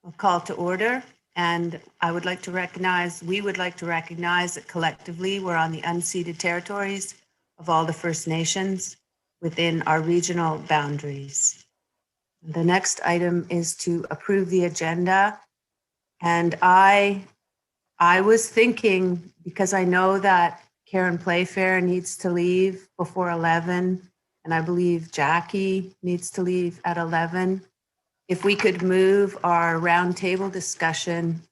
a call to order, and we would like to recognize that collectively we're on the unceded territories of all the First Nations within our regional boundaries. The next item is to approve the agenda. And I was thinking, because I know that Karen Playfair needs to leave before 11, and I believe Jackie needs to leave at 11, if we could move our roundtable discussion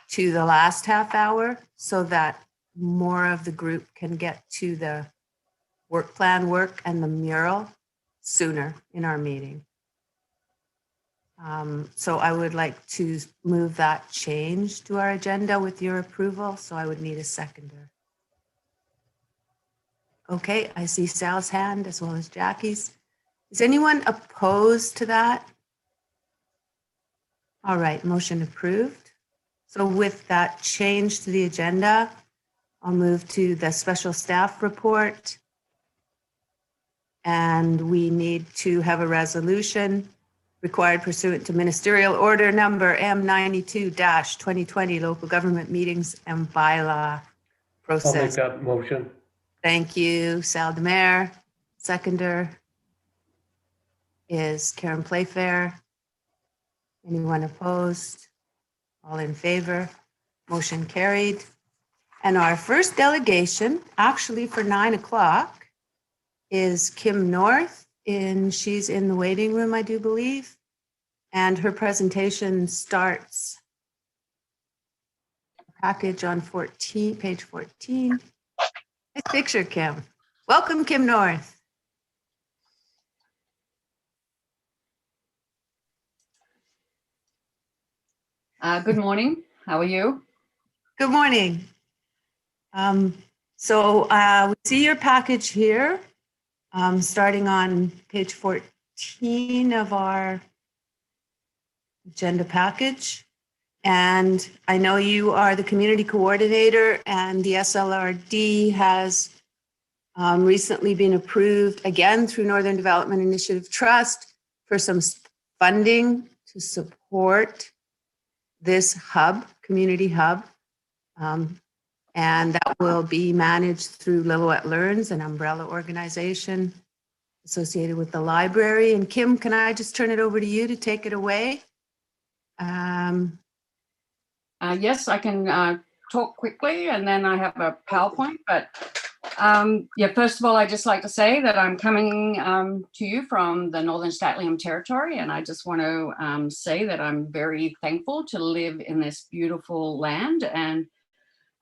to the last half hour so that more of the group can get to the work plan work and the mural sooner in our meeting. So I would like to move that change to our agenda with your approval. So I would need a seconder. Okay, I see Sal's hand as well as Jackie's. Is anyone opposed to that? All right, motion approved. So with that change to the agenda, I'll move to the special staff report. And we need to have a resolution required pursuant to ministerial order number M92-2020, local government meetings and bylaw process. I'll make that motion. Thank you, Sal Demare. Seconder is Karen Playfair. Anyone opposed? All in favor? Motion carried. And our first delegation, actually for 9 o'clock, is Kim North. She's in the waiting room, I do believe. And her presentation starts package on page 14. Nice picture, Kim. Welcome, Kim North. Good morning. How are you? Good morning. So we see your package here, starting on page 14 of our agenda package. And I know you are the community coordinator, and the SLRD has recently been approved again through Northern Development Initiative Trust for some funding to support this hub, community hub. And that will be managed through Lillooet Learns, an umbrella organization associated with the library. And Kim, can I just turn it over to you to take it away? Yes, I can talk quickly, and then I have a PowerPoint. But yeah, first of all, I'd just like to say that I'm coming to you from the Northern Statlium Territory, and I just want to say that I'm very thankful to live in this beautiful land and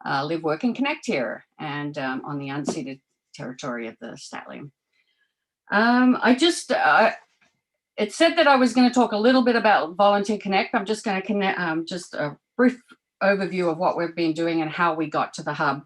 live, work, and connect here, and on the unceded territory of the Statlium. It said that I was going to talk a little bit about Volunteer Connect. I'm just going to connect, just a brief overview of what we've been doing and how we got to the hub.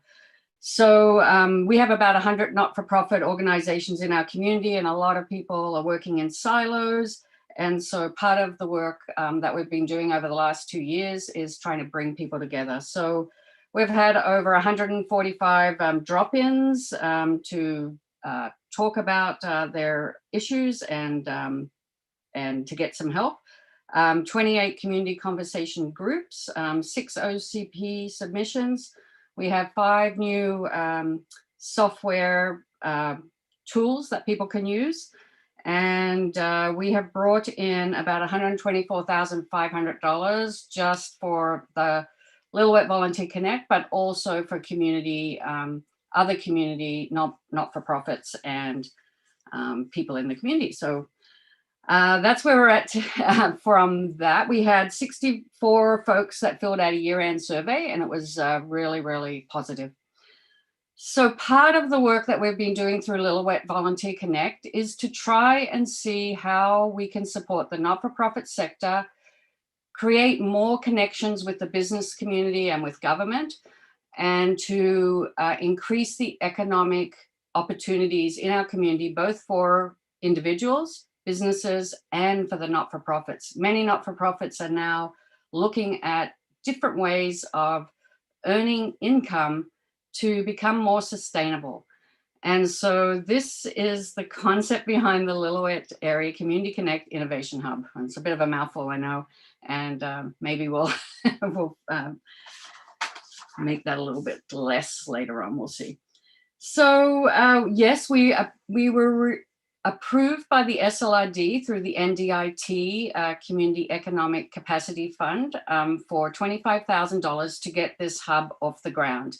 So we have about 100 not-for-profit organizations in our community, and a lot of people are working in silos. And so part of the work that we've been doing over the last 2 years is trying to bring people together. So we've had over 145 drop-ins to talk about their issues and to get some help. 28 community conversation groups, 6 OCP submissions. We have 5 new software tools that people can use. And we have brought in about $124,500 just for the Lillooet Volunteer Connect, but also for community, other community not-for-profits and people in the community. So that's where we're at from that. We had 64 folks that filled out a year-end survey, and it was really, really positive. So part of the work that we've been doing through Lillooet Volunteer Connect is to try and see how we can support the not-for-profit sector, create more connections with the business community and with government, and to increase the economic opportunities in our community, both for individuals, businesses, and for the not-for-profits. Many not-for-profits are now looking at different ways of earning income to become more sustainable. And so this is the concept behind the Lillooet Area Community Connect Innovation Hub. And it's a bit of a mouthful, I know, and maybe we'll, we'll make that a little bit less later on, we'll see. So yes, we were approved by the SLRD through the NDIT Community Economic Capacity Fund for $25,000 to get this hub off the ground.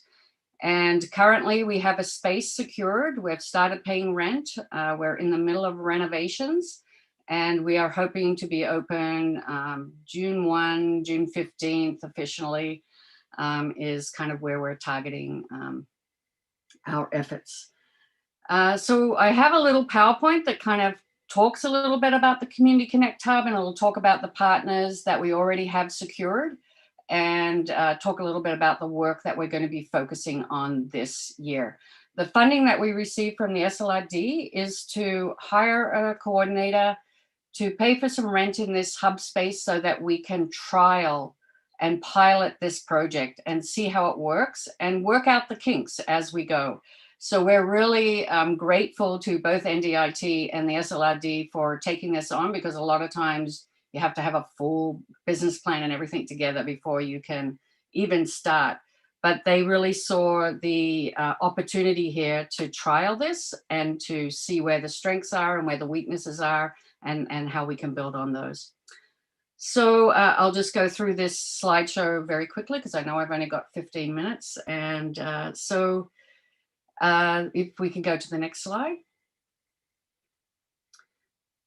And currently we have a space secured. We've started paying rent. We're in the middle of renovations, and we are hoping to be open June 1, June 15th officially is kind of where we're targeting our efforts. So I have a little PowerPoint that kind of talks a little bit about the Community Connect Hub, and it'll talk about the partners that we already have secured, and talk a little bit about the work that we're going to be focusing on this year. The funding that we received from the SLRD is to hire a coordinator to pay for some rent in this hub space so that we can trial and pilot this project and see how it works and work out the kinks as we go. So we're really grateful to both NDIT and the SLRD for taking this on, because a lot of times you have to have a full business plan and everything together before you can even start. But they really saw the opportunity here to trial this and to see where the strengths are and where the weaknesses are, and how we can build on those. So I'll just go through this slideshow very quickly because I know I've only got 15 minutes. And if we can go to the next slide.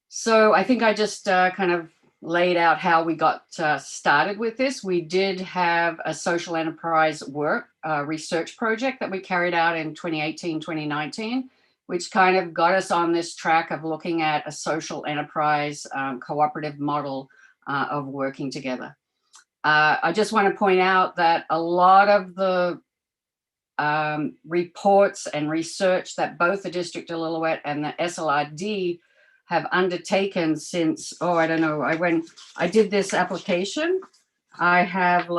So I think I just kind of laid out how we got started with this. We did have a social enterprise work research project that we carried out in 2018, 2019, which kind of got us on this track of looking at a social enterprise cooperative model of working together. I just want to point out that a lot of the reports and research that both the District of Lillooet and the SLRD have undertaken since, I don't know, when I did this application, I have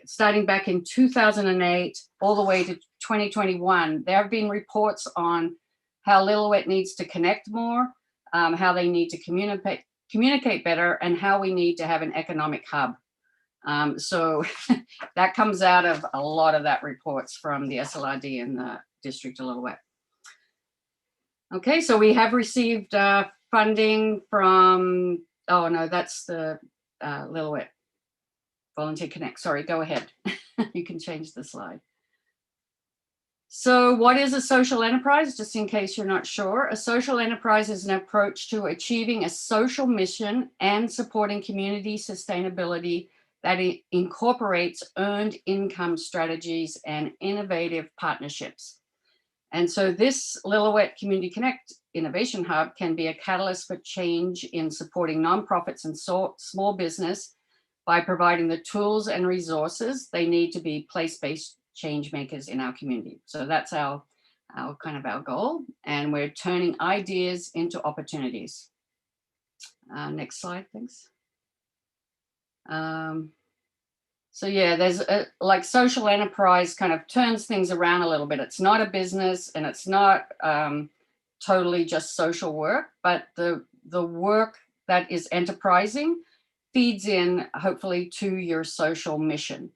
starting back in 2008 all the way to 2021, there have been reports on how Lillooet needs to connect more, how they need to communicate better, and how we need to have an economic hub. So that comes out of a lot of that reports from the SLRD and the District of Lillooet. Okay, so we have received funding from, that's the Lillooet Volunteer Connect. Sorry, go ahead. You can change the slide. So what is a social enterprise? Just in case you're not sure, a social enterprise is an approach to achieving a social mission and supporting community sustainability that incorporates earned income strategies and innovative partnerships. And so this Lillooet Community Connect Innovation Hub can be a catalyst for change in supporting nonprofits and small business by providing the tools and resources they need to be place-based change makers in our community. So that's our goal, and we're turning ideas into opportunities. Next slide, thanks. So yeah, there's social enterprise kind of turns things around a little bit. It's not a business, and it's not totally just social work, but the work that is enterprising feeds in hopefully to your social mission.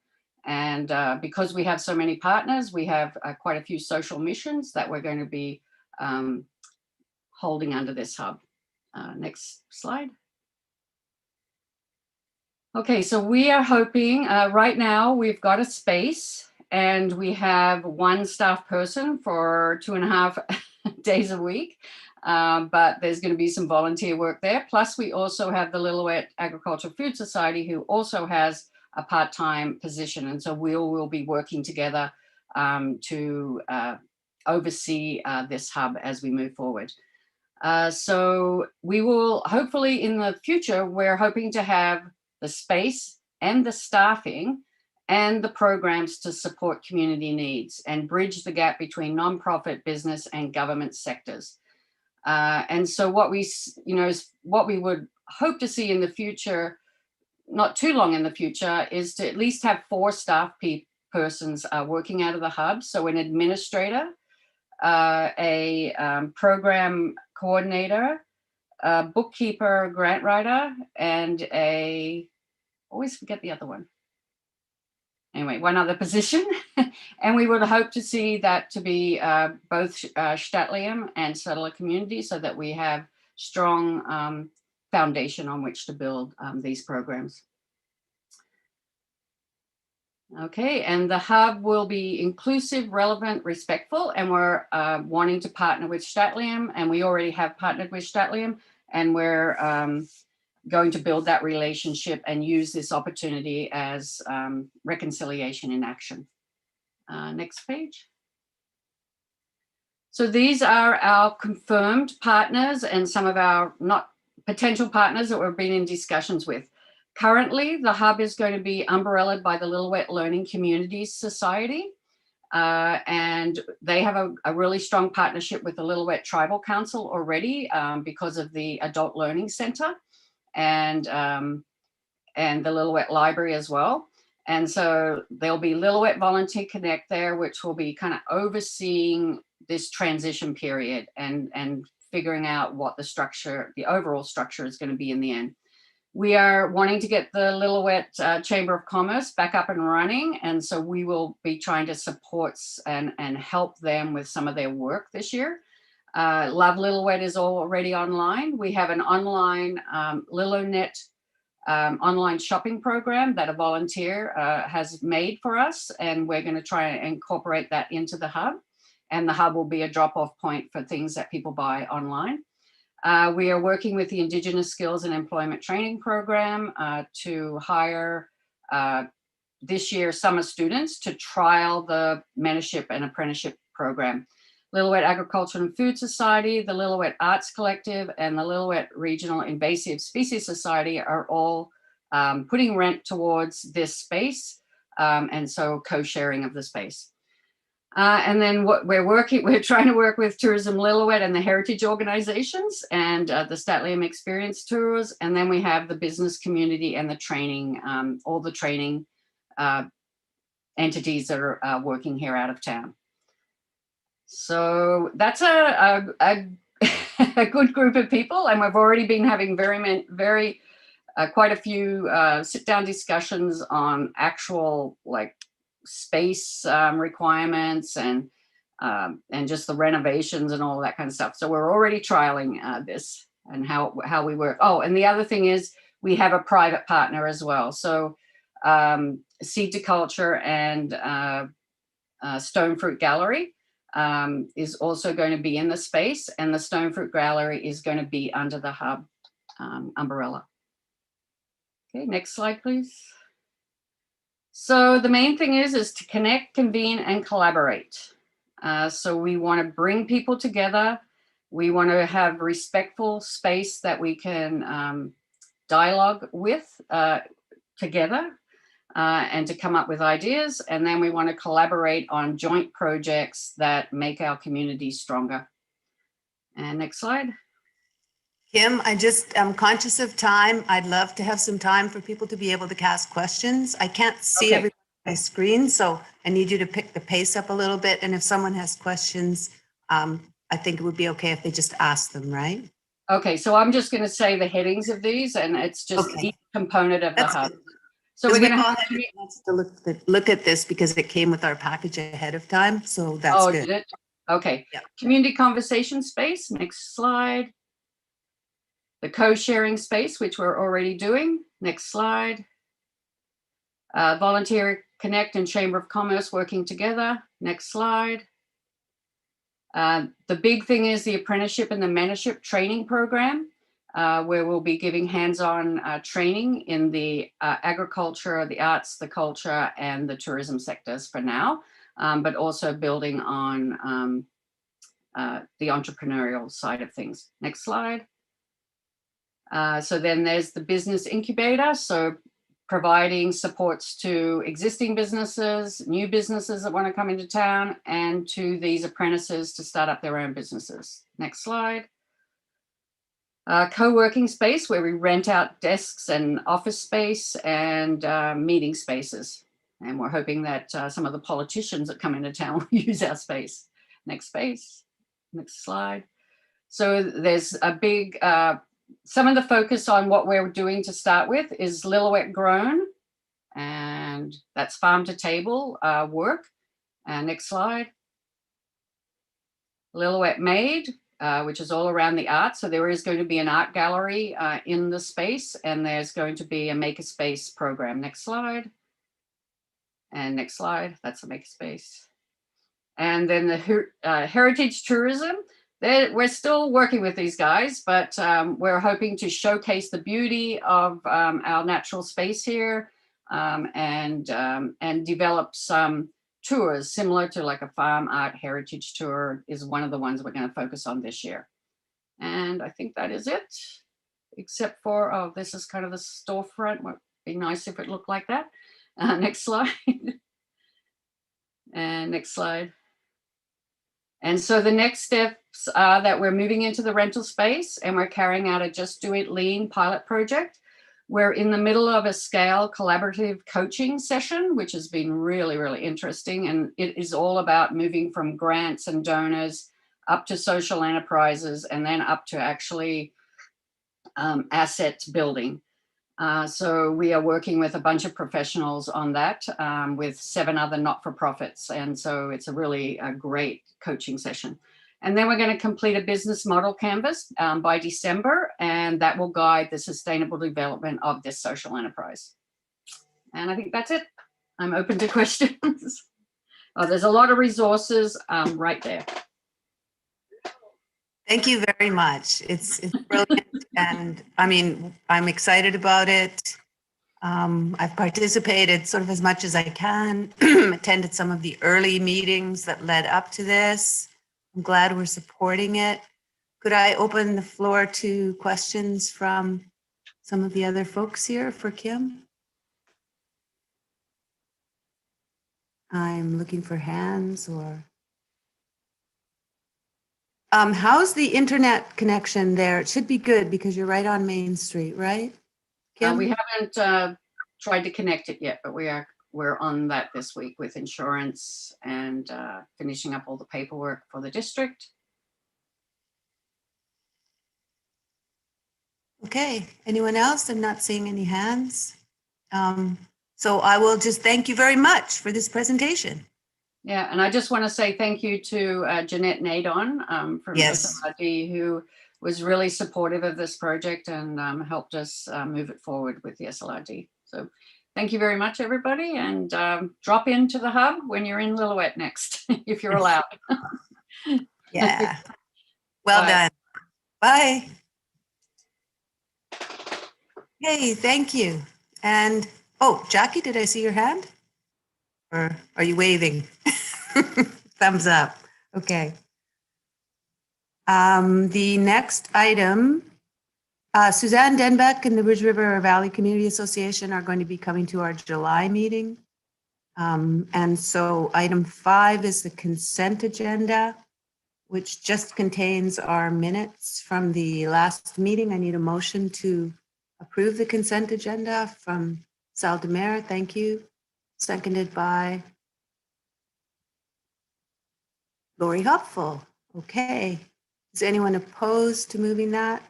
And because we have so many partners, we have quite a few social missions that we're going to be holding under this hub. Next slide. Okay, so we are hoping, right now we've got a space and we have one staff person for 2.5 days a week, but there's going to be some volunteer work there. Plus we also have the Lillooet Agricultural Food Society, who also has a part-time position. And so we'll be working together to oversee this hub as we move forward. So we will hopefully in the future, we're hoping to have the space and the staffing and the programs to support community needs and bridge the gap between nonprofit, business, and government sectors. And so what we would hope to see in the future, not too long in the future, is to at least have 4 staff persons working out of the hub. So an administrator, a program coordinator, a bookkeeper, grant writer, and always forget the other one. Anyway, one other position. And we would hope to see that to be both Statlium and settler community, so that we have strong foundation on which to build these programs. Okay, and the hub will be inclusive, relevant, respectful, and we're wanting to partner with Statlium, and we already have partnered with Statlium, and we're going to build that relationship and use this opportunity as reconciliation in action. Next page. So these are our confirmed partners and some of our not potential partners that we've been in discussions with. Currently, the hub is going to be umbrellaed by the Lillooet Learning Communities Society, and they have a really strong partnership with the Lillooet Tribal Council already because of the Adult Learning Center and the Lillooet Library as well. And so there'll be Lillooet Volunteer Connect there, which will be kind of overseeing this transition period and figuring out what the overall structure is going to be in the end. We are wanting to get the Lillooet Chamber of Commerce back up and running. And so we will be trying to support and help them with some of their work this year. Love Lillooet is already online. We have an online LillooNet online shopping program that a volunteer has made for us. And we're going to try and incorporate that into the hub. And the hub will be a drop-off point for things that people buy online. We are working with the Indigenous Skills and Employment Training Program to hire this year summer students to trial the mentorship and apprenticeship program. Lillooet Agriculture and Food Society, the Lillooet Arts Collective, and the Lillooet Regional Invasive Species Society are all putting rent towards this space, and so co-sharing of the space. And then what we're trying to work with Tourism Lillooet and the heritage organizations and the Statlium Experience Tours. And then we have the business community and the training, all the training entities that are working here out of town. So that's a good group of people. And we've already been having quite a few sit-down discussions on actual space requirements and just the renovations and all that kind of stuff. So we're already trialing this and how we work. Oh, and the other thing is we have a private partner as well. So Seed to Culture and Stone Fruit Gallery is also going to be in the space, and the Stone Fruit Gallery is going to be under the hub umbrella. Okay, next slide, please. So the main thing is to connect, convene, and collaborate. So we want to bring people together. We want to have respectful space that we can dialogue with together and to come up with ideas. And then we want to collaborate on joint projects that make our community stronger. And next slide. Kim, I'm conscious of time. I'd love to have some time for people to be able to cast questions. I can't see everything on my screen, so I need you to pick the pace up a little bit. And if someone has questions, I think it would be okay if they just ask them, right? Okay, so I'm just going to say the headings of these, and it's just each component of the hub. Good. So we're going to have to look at this because it came with our package ahead of time. So that's good. Did it? Okay. Yeah. Community conversation space. Next slide. The co-sharing space, which we're already doing. Next slide. Volunteer Connect and Chamber of Commerce working together. Next slide. The big thing is the apprenticeship and the mentorship training program, where we'll be giving hands-on training in the agriculture, the arts, the culture, and the tourism sectors for now, but also building on the entrepreneurial side of things. Next slide. So then there's the business incubator. So providing supports to existing businesses, new businesses that want to come into town, and to these apprentices to start up their own businesses. Next slide. Co-working space where we rent out desks and office space and meeting spaces. And we're hoping that some of the politicians that come into town will use our space. Next space, next slide. So there's a big, some of the focus on what we're doing to start with is Lillooet grown, and that's farm to table work. Next slide. Lillooet made, which is all around the art. So there is going to be an art gallery in the space, and there's going to be a makerspace program. Next slide. And next slide, that's a makerspace. And then the heritage tourism, we're still working with these guys, but we're hoping to showcase the beauty of our natural space here, and develop some tours similar to like a farm art heritage tour is one of the ones we're going to focus on this year. And I think that is it, except for, oh, this is kind of the storefront. Would be nice if it looked like that. Next slide. And next slide. And so the next steps are that we're moving into the rental space and we're carrying out a Just Do It Lean pilot project. We're in the middle of a scale collaborative coaching session, which has been really, really interesting. And it is all about moving from grants and donors up to social enterprises and then up to actually asset building. So we are working with a bunch of professionals on that with 7 other not-for-profits. And so it's a really great coaching session. And then we're going to complete a business model canvas by December, and that will guide the sustainable development of this social enterprise. And I think that's it. I'm open to questions. Oh, there's a lot of resources right there. Thank you very much. It's brilliant. And I mean, I'm excited about it. I've participated sort of as much as I can, attended some of the early meetings that led up to this. I'm glad we're supporting it. Could I open the floor to questions from some of the other folks here for Kim? I'm looking for hands or... how's the internet connection there? It should be good because you're right on Main Street, right? Kim? We haven't tried to connect it yet, but we're on that this week with insurance and finishing up all the paperwork for the district. Okay, anyone else? I'm not seeing any hands. So I will just thank you very much for this presentation. Yeah, and I just want to say thank you to Jeanette Nadon from Yes. SLRD, who was really supportive of this project and helped us move it forward with the SLRD. So thank you very much, everybody, and drop into the hub when you're in Lillooet next, if you're allowed. Yeah. Well Bye. done. Bye. Hey, thank you. And, oh, Jackie, did I see your hand? Or are you waving? Thumbs up. Okay. The next item, Suzanne Denbeck and the Ridge River Valley Community Association are going to be coming to our July meeting. And so item 5 is the consent agenda, which just contains our minutes from the last meeting. I need a motion to approve the consent agenda from Sal Demare. Thank you. Seconded by Lori Hopful. Okay. Is anyone opposed to moving that?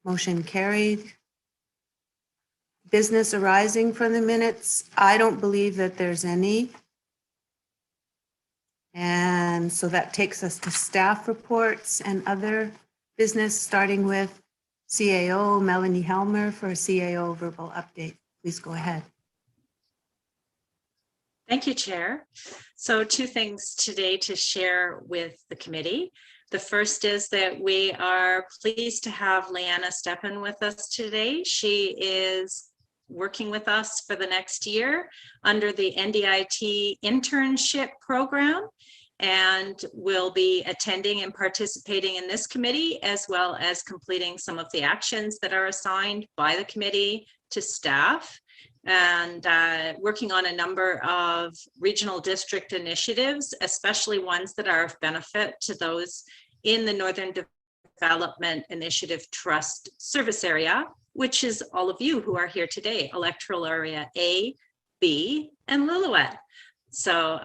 Motion carried. Business arising from the minutes. I don't believe that there's any. And so that takes us to staff reports and other business, starting with CAO, Melanie Helmer for a CAO verbal update. Please go ahead. Thank you, Chair. So 2 things today to share with the committee. The first is that we are pleased to have Leanna Steppen with us today. She is working with us for the next year under the NDIT internship program and will be attending and participating in this committee, as well as completing some of the actions that are assigned by the committee to staff, and working on a number of regional district initiatives, especially ones that are of benefit to those in the Northern Development Initiative Trust service area, which is all of you who are here today, electoral area A, B, and Lillooet. So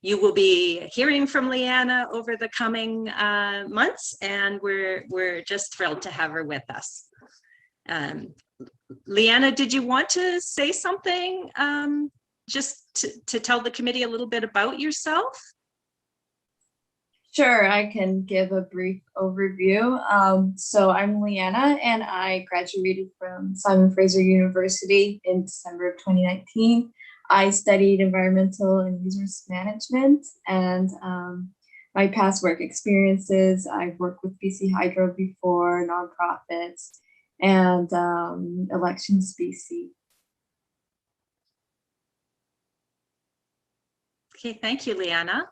you will be hearing from Leanna over the coming months, and we're just thrilled to have her with us. Leanna, did you want to say something just to tell the committee a little bit about yourself? Sure, I can give a brief overview. So I'm Leanna, and I graduated from Simon Fraser University in December of 2019. I studied environmental and resource management, and my past work experiences, I've worked with BC Hydro before, nonprofits, and Elections BC. Okay, thank you, Leanna.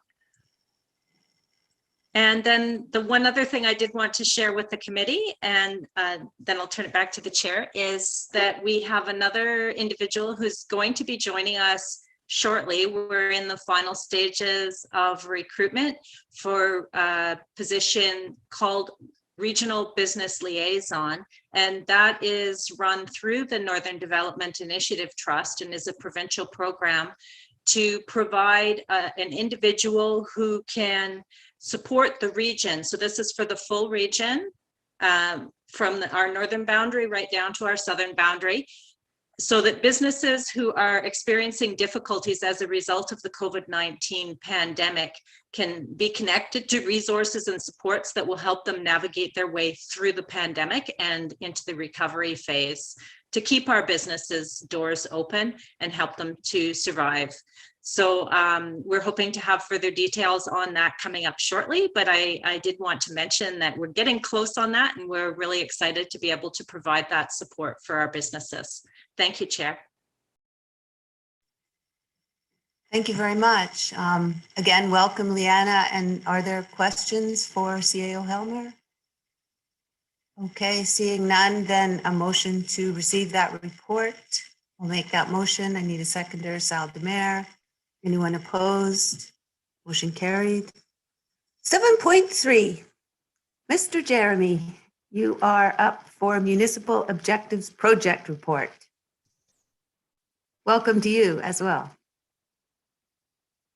And then the one other thing I did want to share with the committee, and then I'll turn it back to the chair, is that we have another individual who's going to be joining us shortly. We're in the final stages of recruitment for a position called Regional Business Liaison, and that is run through the Northern Development Initiative Trust and is a provincial program to provide an individual who can support the region. So this is for the full region, from our northern boundary right down to our southern boundary, so that businesses who are experiencing difficulties as a result of the COVID-19 pandemic can be connected to resources and supports that will help them navigate their way through the pandemic and into the recovery phase to keep our businesses' doors open and help them to survive. So we're hoping to have further details on that coming up shortly, but I did want to mention that we're getting close on that, and we're really excited to be able to provide that support for our businesses. Thank you, Chair. Thank you very much. Again, welcome, Leanna. And are there questions for CAO Helmer? Okay, seeing none, then a motion to receive that report. I'll make that motion. I need a seconder, Sal Demare. Anyone opposed? Motion carried. 7.3, Mr. Jeremy, you are up for Municipal Objectives Project Report. Welcome to you as well.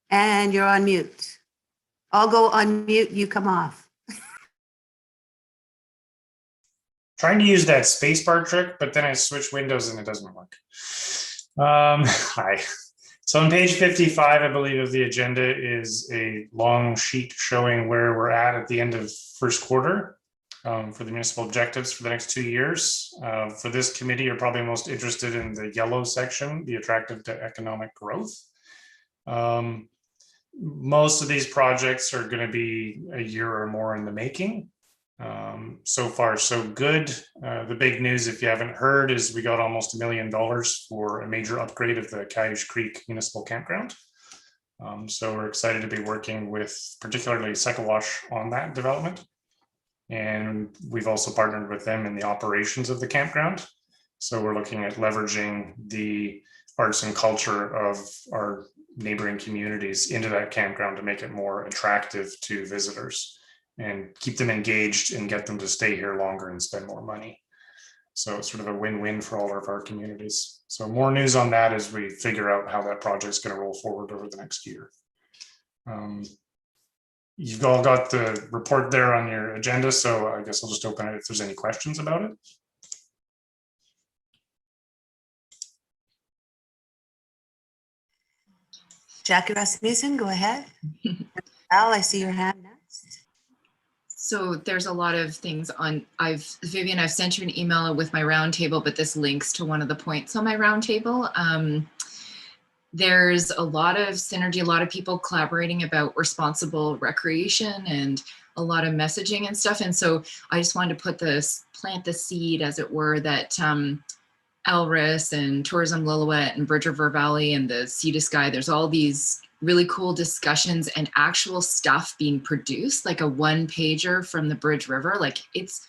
And you're on mute. I'll go on mute, you come off. Trying to use that spacebar trick, but then I switch windows and it doesn't work. Hi. So on page 55, I believe, of the agenda is a long sheet showing where we're at the end of first quarter for the municipal objectives for the next 2 years. For this committee, you're probably most interested in the yellow section, the attractive to economic growth. Most of these projects are going to be a year or more in the making. So far, so good. The big news, if you haven't heard, is we got almost $1 million for a major upgrade of the Cayuge Creek Municipal Campground. So we're excited to be working with particularly Sequawash on that development. And we've also partnered with them in the operations of the campground. So we're looking at leveraging the arts and culture of our neighboring communities into that campground to make it more attractive to visitors and keep them engaged and get them to stay here longer and spend more money. So it's sort of a win-win for all of our communities. So more news on that as we figure out how that project's going to roll forward over the next year. You've all got the report there on your agenda, so I guess I'll just open it if there's any questions about it. Jackie Rasmussen, go ahead. Al, I see your hand next. So there's a lot of things on, Vivian, I've sent you an email with my roundtable, but this links to one of the points on my roundtable. There's a lot of synergy, a lot of people collaborating about responsible recreation and a lot of messaging and stuff. And so I just wanted to plant the seed, as it were, that Alris and Tourism-Lillooet and Bridge River Valley and the Sea to Sky, there's all these really cool discussions and actual stuff being produced, like a one-pager from the Bridge River. Like it's,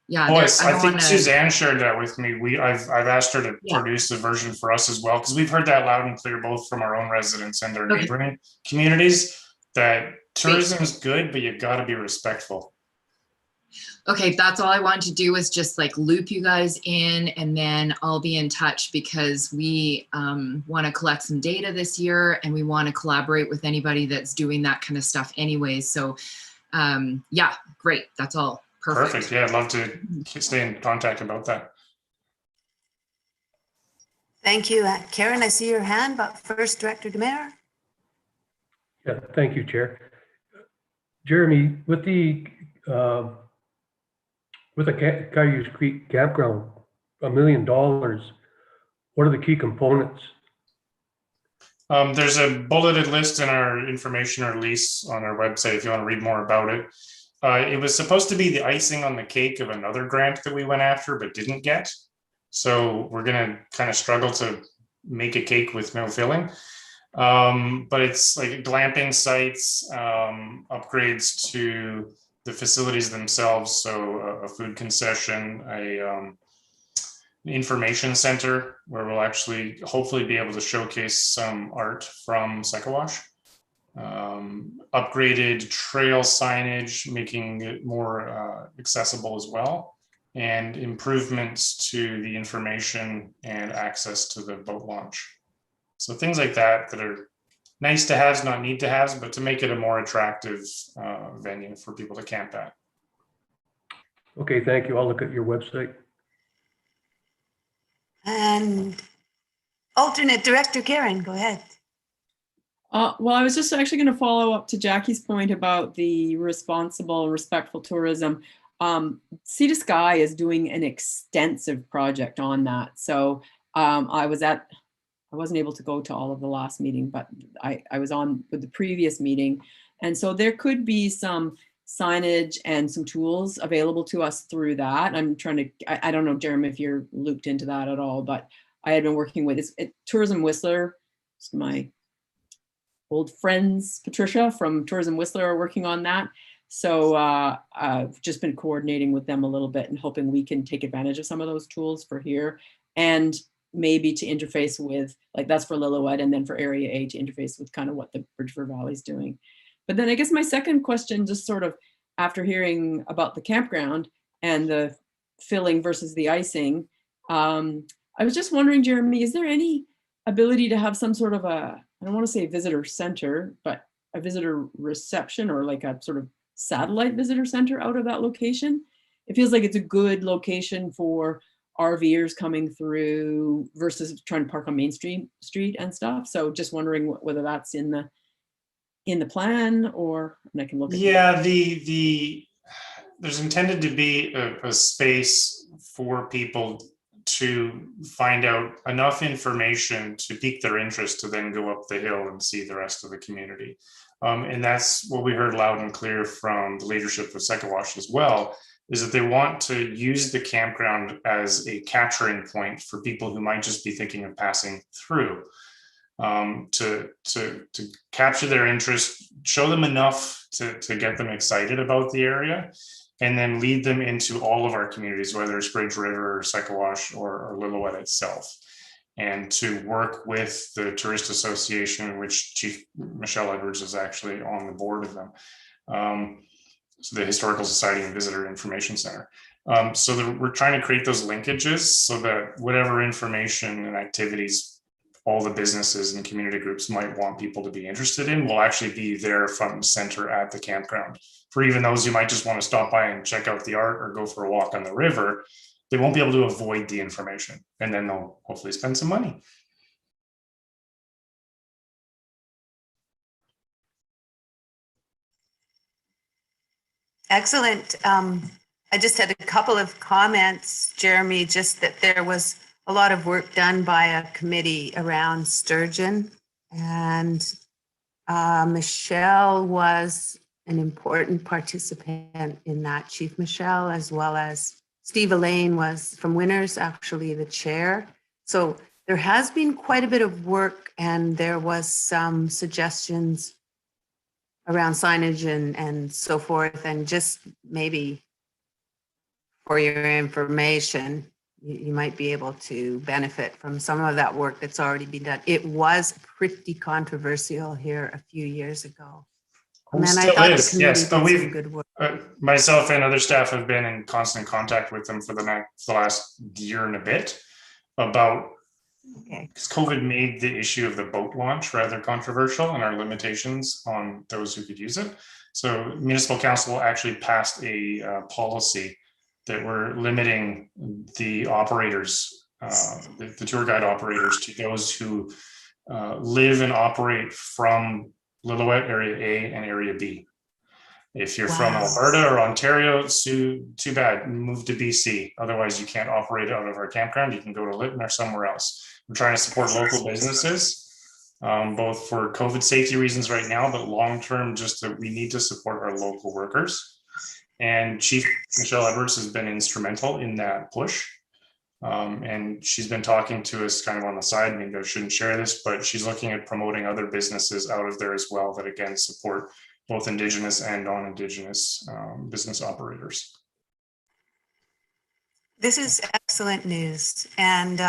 yeah. Boys, I think Suzanne shared that with me. I've asked her to produce a version for us as well, because we've heard that loud and clear, both from our own residents and our Okay, that's all I wanted to do was just like loop you guys in, and then I'll be in touch because we want to collect some data this year, and we want to collaborate with anybody that's doing that kind of stuff anyways. So yeah, great. That's all. Perfect. Yeah, I'd love to stay in contact about that. Thank you. Karen, I see your hand, but first, Director Demare. Yeah, thank you, Chair. Jeremy, with the Cayuse Creek campground, $1 million, what are the key components? There's a bulleted list in our information release on our website if you want to read more about it. It was supposed to be the icing on the cake of another grant that we went after but didn't get. So we're going to kind of struggle to make a cake with no filling. But it's like glamping sites, upgrades to the facilities themselves. So a food concession, information center where we'll actually hopefully be able to showcase some art from Squamish. Upgraded trail signage, making it more accessible as well, and improvements to the information and access to the boat launch. So things like that are nice to haves, not need to haves, but to make it a more attractive venue for people to camp at. Okay, thank you. I'll look at your website. And alternate Director Karen, go ahead. Well, I was just actually going to follow up to Jackie's point about the responsible, respectful tourism. Sea to Sky is doing an extensive project on that. So I wasn't able to go to all of the last meeting, but I was on with the previous meeting. And so there could be some signage and some tools available to us through that. I'm trying to, I don't know, Jeremy, if you're looped into that at all, but I had been working with Tourism Whistler. It's my old friends, Patricia from Tourism Whistler, are working on that. So I've just been coordinating with them a little bit and hoping we can take advantage of some of those tools for here, and maybe to interface with, like that's for Lillooet, and then for Area A to interface with kind of what the Bridgeford Valley is doing. But then I guess my second question, just sort of after hearing about the campground and the filling versus the icing, I was just wondering, Jeremy, is there any ability to have some sort of a, I don't want to say visitor center, but a visitor reception or like a sort of satellite visitor center out of that location? It feels like it's a good location for RVers coming through versus trying to park on Main Street and stuff. So just wondering whether that's in the plan, or, and I can look at yeah, there's intended to be a space for people to find out enough information to pique their interest to then go up the hill and see the rest of the community. And that's what we heard loud and clear from the leadership of Squamish as well, is that they want to use the campground as a capturing point for people who might just be thinking of passing through, to capture their interest, show them enough to get them excited about the area, and then lead them into all of our communities, whether it's Bridge River or Squamish or Lillooet itself, and to work with the Tourist Association, which Chief Michelle Edwards is actually on the board of them. So the Historical Society and Visitor Information Center. So we're trying to create those linkages so that whatever information and activities all the businesses and community groups might want people to be interested in will actually be there front and center at the campground. For even those who might just want to stop by and check out the art or go for a walk on the river, they won't be able to avoid the information, and then they'll hopefully spend some money. Excellent. I just had a couple of comments, Jeremy, just that there was a lot of work done by a committee around sturgeon, and Michelle was an important participant in that, Chief Michelle, as well as Steve Elaine was from Winners, actually the chair. So there has been quite a bit of work, and there was some suggestions around signage and so forth. And just maybe for your information, you might be able to benefit from some of that work that's already been done. It was pretty controversial here a few years ago, And then I Still thought is, the committee yes, but did some we've, good work. myself and other staff have been in constant contact with them for the last year and a bit about, Okay. because COVID made the issue of the boat launch rather controversial and our limitations on those who could use it. So municipal council actually passed a policy that we're limiting the operators, the tour guide operators, to those who live and operate from Lillooet Area A and Area B. If you're from Wow. Alberta or Ontario, too bad, move to BC. Otherwise, you can't operate out of our campground. You can go to Lytton or somewhere else. We're trying to support local businesses, both for COVID safety reasons right now, but long-term, just that we need to support our local workers. And Chief Michelle Edwards has been instrumental in that push. And she's been talking to us kind of on the side. Maybe I shouldn't share this, but she's looking at promoting other businesses out of there as well that again support both Indigenous and non-Indigenous business operators. This is excellent news. And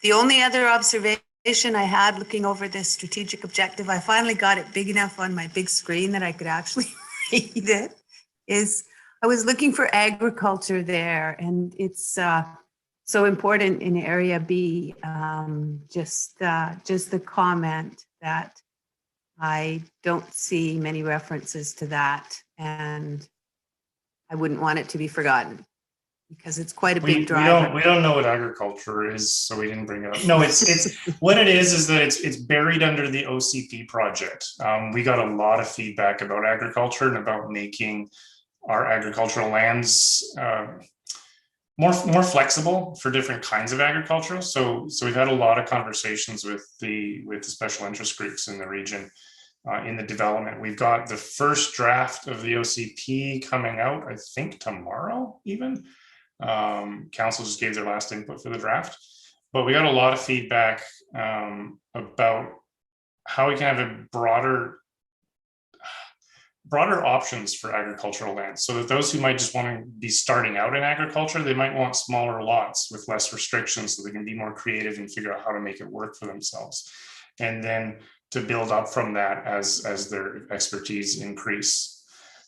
the only other observation I had looking over this strategic objective, I finally got it big enough on my big screen that I could actually read it, is I was looking for agriculture there, and it's so important in Area B. Just the comment that I don't see many references to that, and I wouldn't want it to be forgotten because it's quite a big driver. We don't know what agriculture is, so we didn't bring it up. No, it's what it is that it's buried under the OCP project. We got a lot of feedback about agriculture and about making our agricultural lands more flexible for different kinds of agriculture. So we've had a lot of conversations with the special interest groups in the region in the development. We've got the first draft of the OCP coming out, I think tomorrow even. Council just gave their last input for the draft, but we got a lot of feedback about how we can have a broader options for agricultural land, so that those who might just want to be starting out in agriculture, they might want smaller lots with less restrictions so they can be more creative and figure out how to make it work for themselves. And then to build up from that as their expertise increase.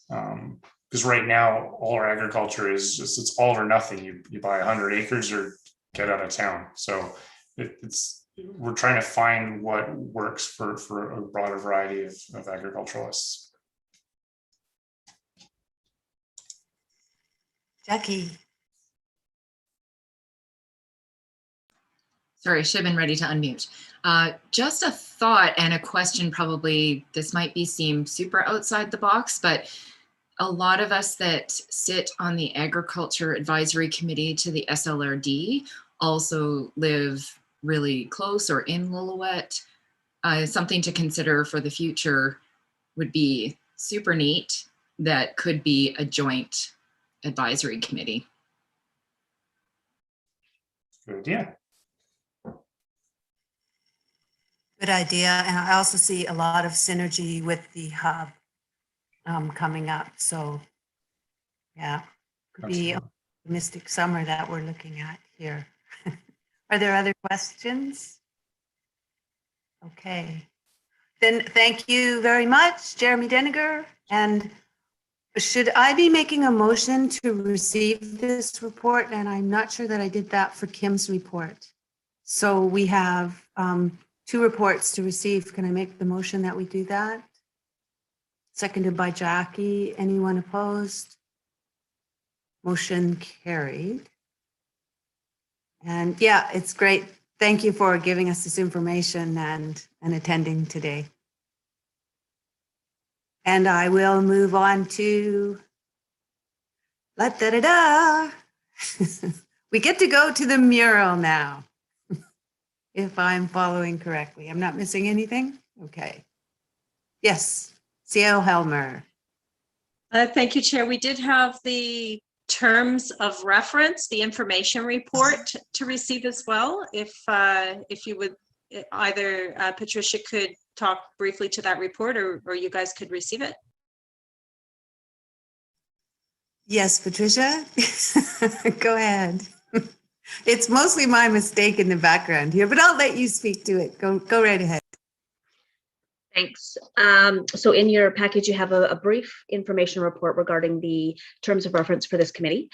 Because right now, all our agriculture is just, it's all or nothing. You buy 100 acres or get out of town. So we're trying to find what works for a broader variety of agriculturalists. Jackie. Sorry, I should have been ready to unmute. Just a thought and a question, probably this might seem super outside the box, but a lot of us that sit on the Agriculture Advisory Committee to the SLRD also live really close or in Lillooet. Something to consider for the future would be super neat. That could be a joint advisory committee. Good idea. Good idea. And I also see a lot of synergy with the hub coming up. So yeah, could be a optimistic summer that we're looking at here. Are there other questions? Okay. Then thank you very much, Jeremy Deniger. And should I be making a motion to receive this report? And I'm not sure that I did that for Kim's report. So we have 2 reports to receive. Can I make the motion that we do that? Seconded by Jackie. Anyone opposed? Motion carried. And yeah, it's great. Thank you for giving us this information and attending today. And I will move on to la-da-da-da. We get to go to the mural now, if I'm following correctly. I'm not missing anything? Okay. Yes, C.L. Helmer. Thank you, Chair. We did have the terms of reference, the information report to receive as well. If you would, either Patricia could talk briefly to that report, or you guys could receive it. Yes, Patricia, go ahead. It's mostly my mistake in the background here, but I'll let you speak to it. Go right ahead. Thanks. So in your package, you have a brief information report regarding the terms of reference for this committee,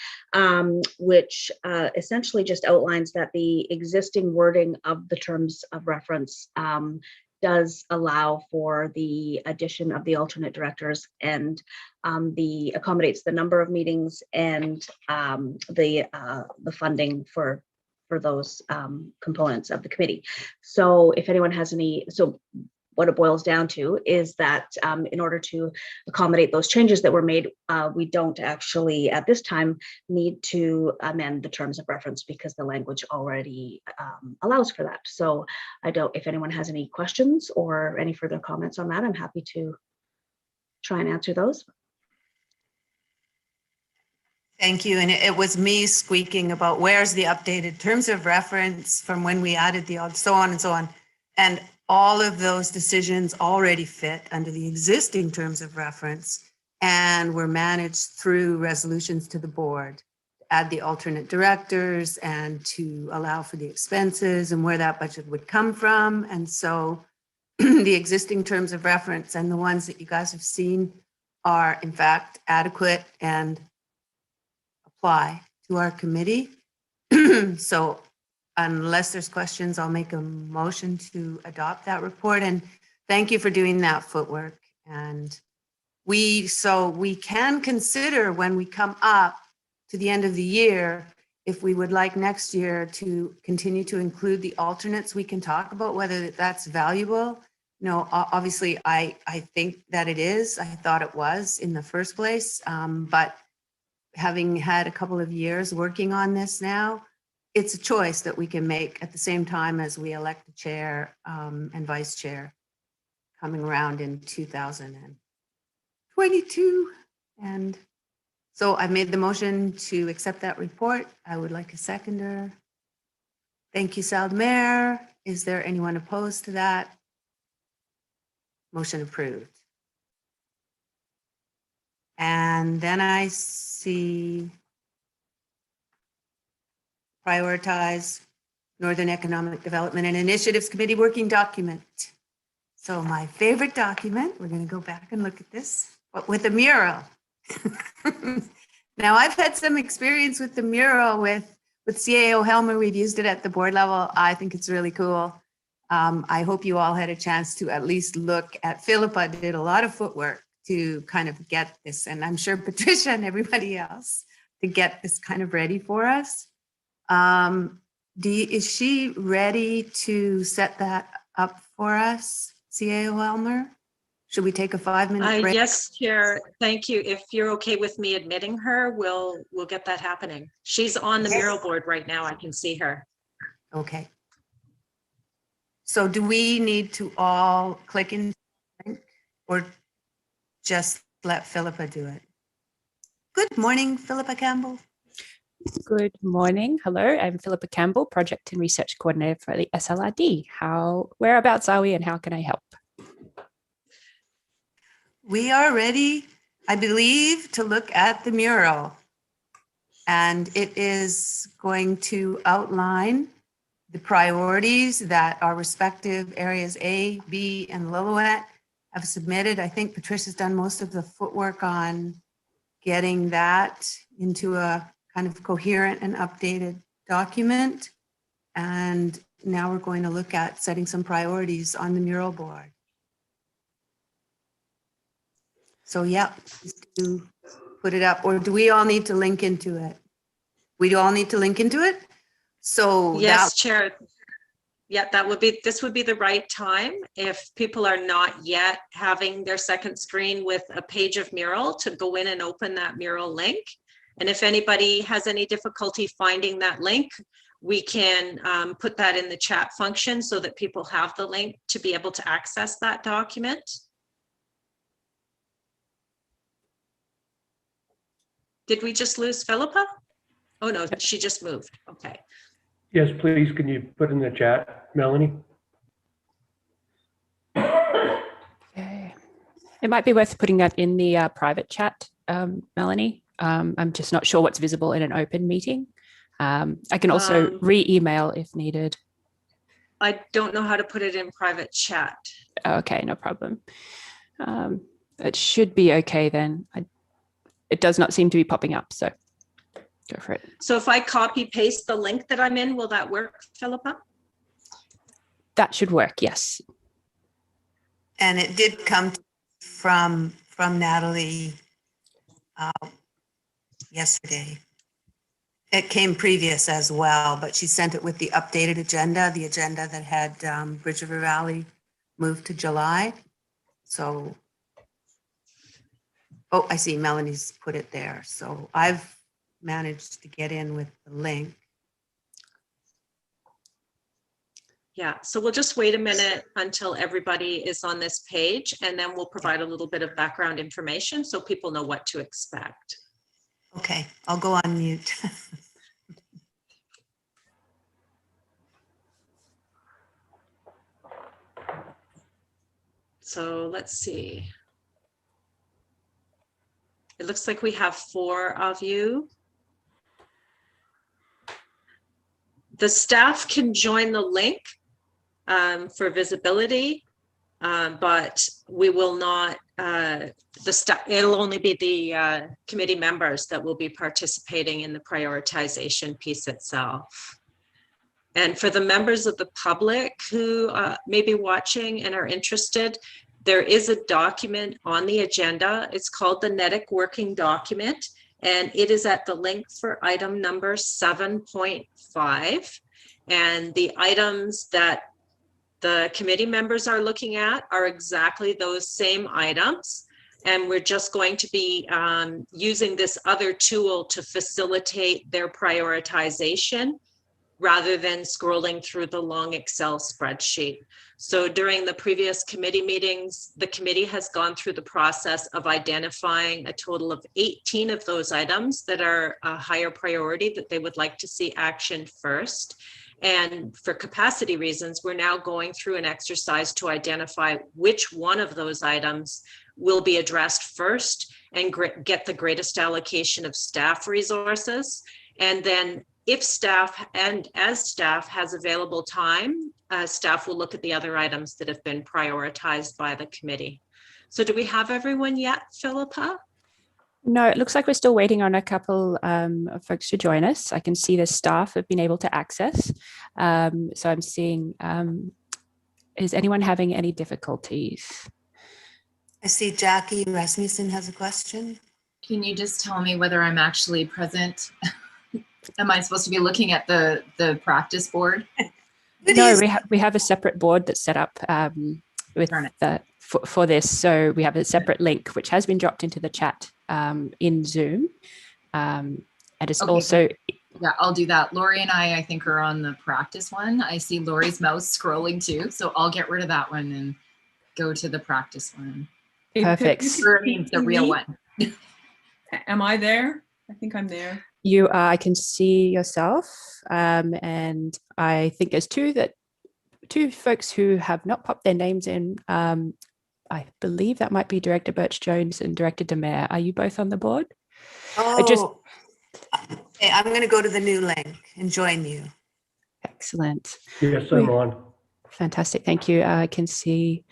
which essentially just outlines that the existing wording of the terms of reference does allow for the addition of the alternate directors, and the accommodates the number of meetings and the funding for those components of the committee. So if anyone has any, what it boils down to is that in order to accommodate those changes that were made, we don't actually at this time need to amend the terms of reference because the language already allows for that. So if anyone has any questions or any further comments on that, I'm happy to try and answer those. Thank you. And it was me squeaking about where's the updated terms of reference from when we added the so on and so on. And all of those decisions already fit under the existing terms of reference and were managed through resolutions to the board to add the alternate directors and to allow for the expenses and where that budget would come from. And so the existing terms of reference and the ones that you guys have seen are in fact adequate and apply to our committee. So unless there's questions, I'll make a motion to adopt that report. And thank you for doing that footwork. And we can consider when we come up to the end of the year, if we would like next year to continue to include the alternates, we can talk about whether that's valuable. No, obviously I think that it is. I thought it was in the first place, but having had a couple of years working on this now, it's a choice that we can make at the same time as we elect the chair and vice chair coming around in 2022. And so I made the motion to accept that report. I would like a seconder. Thank you, Saldmare. Is there anyone opposed to that? Motion approved. And then I see prioritize Northern Economic Development and Initiatives Committee working document. So my favorite document, we're going to go back and look at this, but with a mural. Now I've had some experience with the mural with CAO Helmer. We've used it at the board level. I think it's really cool. I hope you all had a chance to at least look at Philippa did a lot of footwork to kind of get this, and I'm sure Patricia and everybody else to get this kind of ready for us. Is she ready to set that up for us, CAO Helmer? Should we take a 5-minute break? Yes, Chair. Thank you. If you're okay with me admitting her, we'll get that happening. She's on the mural board right now. I can see her. Okay. So do we need to all click in or just let Philippa do it? Good morning, Philippa Campbell. Good morning. Hello, I'm Philippa Campbell, Project and Research Coordinator for the SLRD. Whereabouts are we and how can I help? We are ready, I believe, to look at the mural. And it is going to outline the priorities that our respective areas A, B, and Lillooet have submitted. I think Patricia's done most of the footwork on getting that into a kind of coherent and updated document. And now we're going to look at setting some priorities on the mural board. So yeah, just to put it up, or do we all need to link into it? We do all need to link into it? So yes, Chair. Yeah, this would be the right time if people are not yet having their second screen with a page of mural to go in and open that mural link. And if anybody has any difficulty finding that link, we can put that in the chat function so that people have the link to be able to access that document. Did we just lose Philippa? Oh no, she just moved. Okay. Yes, please. Can you put in the chat, Melanie? Okay. It might be worth putting that in the private chat, Melanie. I'm just not sure what's visible in an open meeting. I can also re-email if needed. I don't know how to put it in private chat. Okay, no problem. It should be okay then. It does not seem to be popping up, so go for it. So if I copy paste the link that I'm in, will that work, Philippa? That should work, yes. And it did come from Natalie yesterday. It came previous as well, but she sent it with the updated agenda, the agenda that had Bridge River Valley moved to July. So, oh, I see Melanie's put it there. So I've managed to get in with the link. Yeah, so we'll just wait a minute until everybody is on this page, and then we'll provide a little bit of background information so people know what to expect. Okay, I'll go on mute. So let's see. It looks like we have 4 of you. The staff can join the link for visibility, but we will not, it'll only be the committee members that will be participating in the prioritization piece itself. And for the members of the public who may be watching and are interested, there is a document on the agenda. It's called the NEDIC working document, and it is at the link for item number 7.5. And the items that the committee members are looking at are exactly those same items. And we're just going to be using this other tool to facilitate their prioritization rather than scrolling through the long Excel spreadsheet. So during the previous committee meetings, the committee has gone through the process of identifying a total of 18 of those items that are a higher priority that they would like to see action first. And for capacity reasons, we're now going through an exercise to identify which one of those items will be addressed first and get the greatest allocation of staff resources. And then if staff and as staff has available time, staff will look at the other items that have been prioritized by the committee. So do we have everyone yet, Philippa? No, it looks like we're still waiting on a couple of folks to join us. I can see the staff have been able to access. So I'm seeing, is anyone having any difficulties? I see Jackie Rasmussen has a question. Can you just tell me whether I'm actually present? Am I supposed to be looking at the practice board? No, we have a separate board that's set up with for this. So we have a separate link which has been dropped into the chat in Zoom, and it's Okay, also. Yeah, I'll do that. Lori and I think, are on the practice one. I see Lori's mouse scrolling too, so I'll get rid of that one and go to the practice one. Perfect. Or I mean, the real one. Am I there? I think I'm there. You are, I can see yourself, and I think there's two folks who have not popped their names in. I believe that might be Director Birch Jones and Director Demare. Are you both on the board? Oh, I'm going to go to the new link and join you. Excellent. Yes, I'm on. Fantastic. Thank you. I can see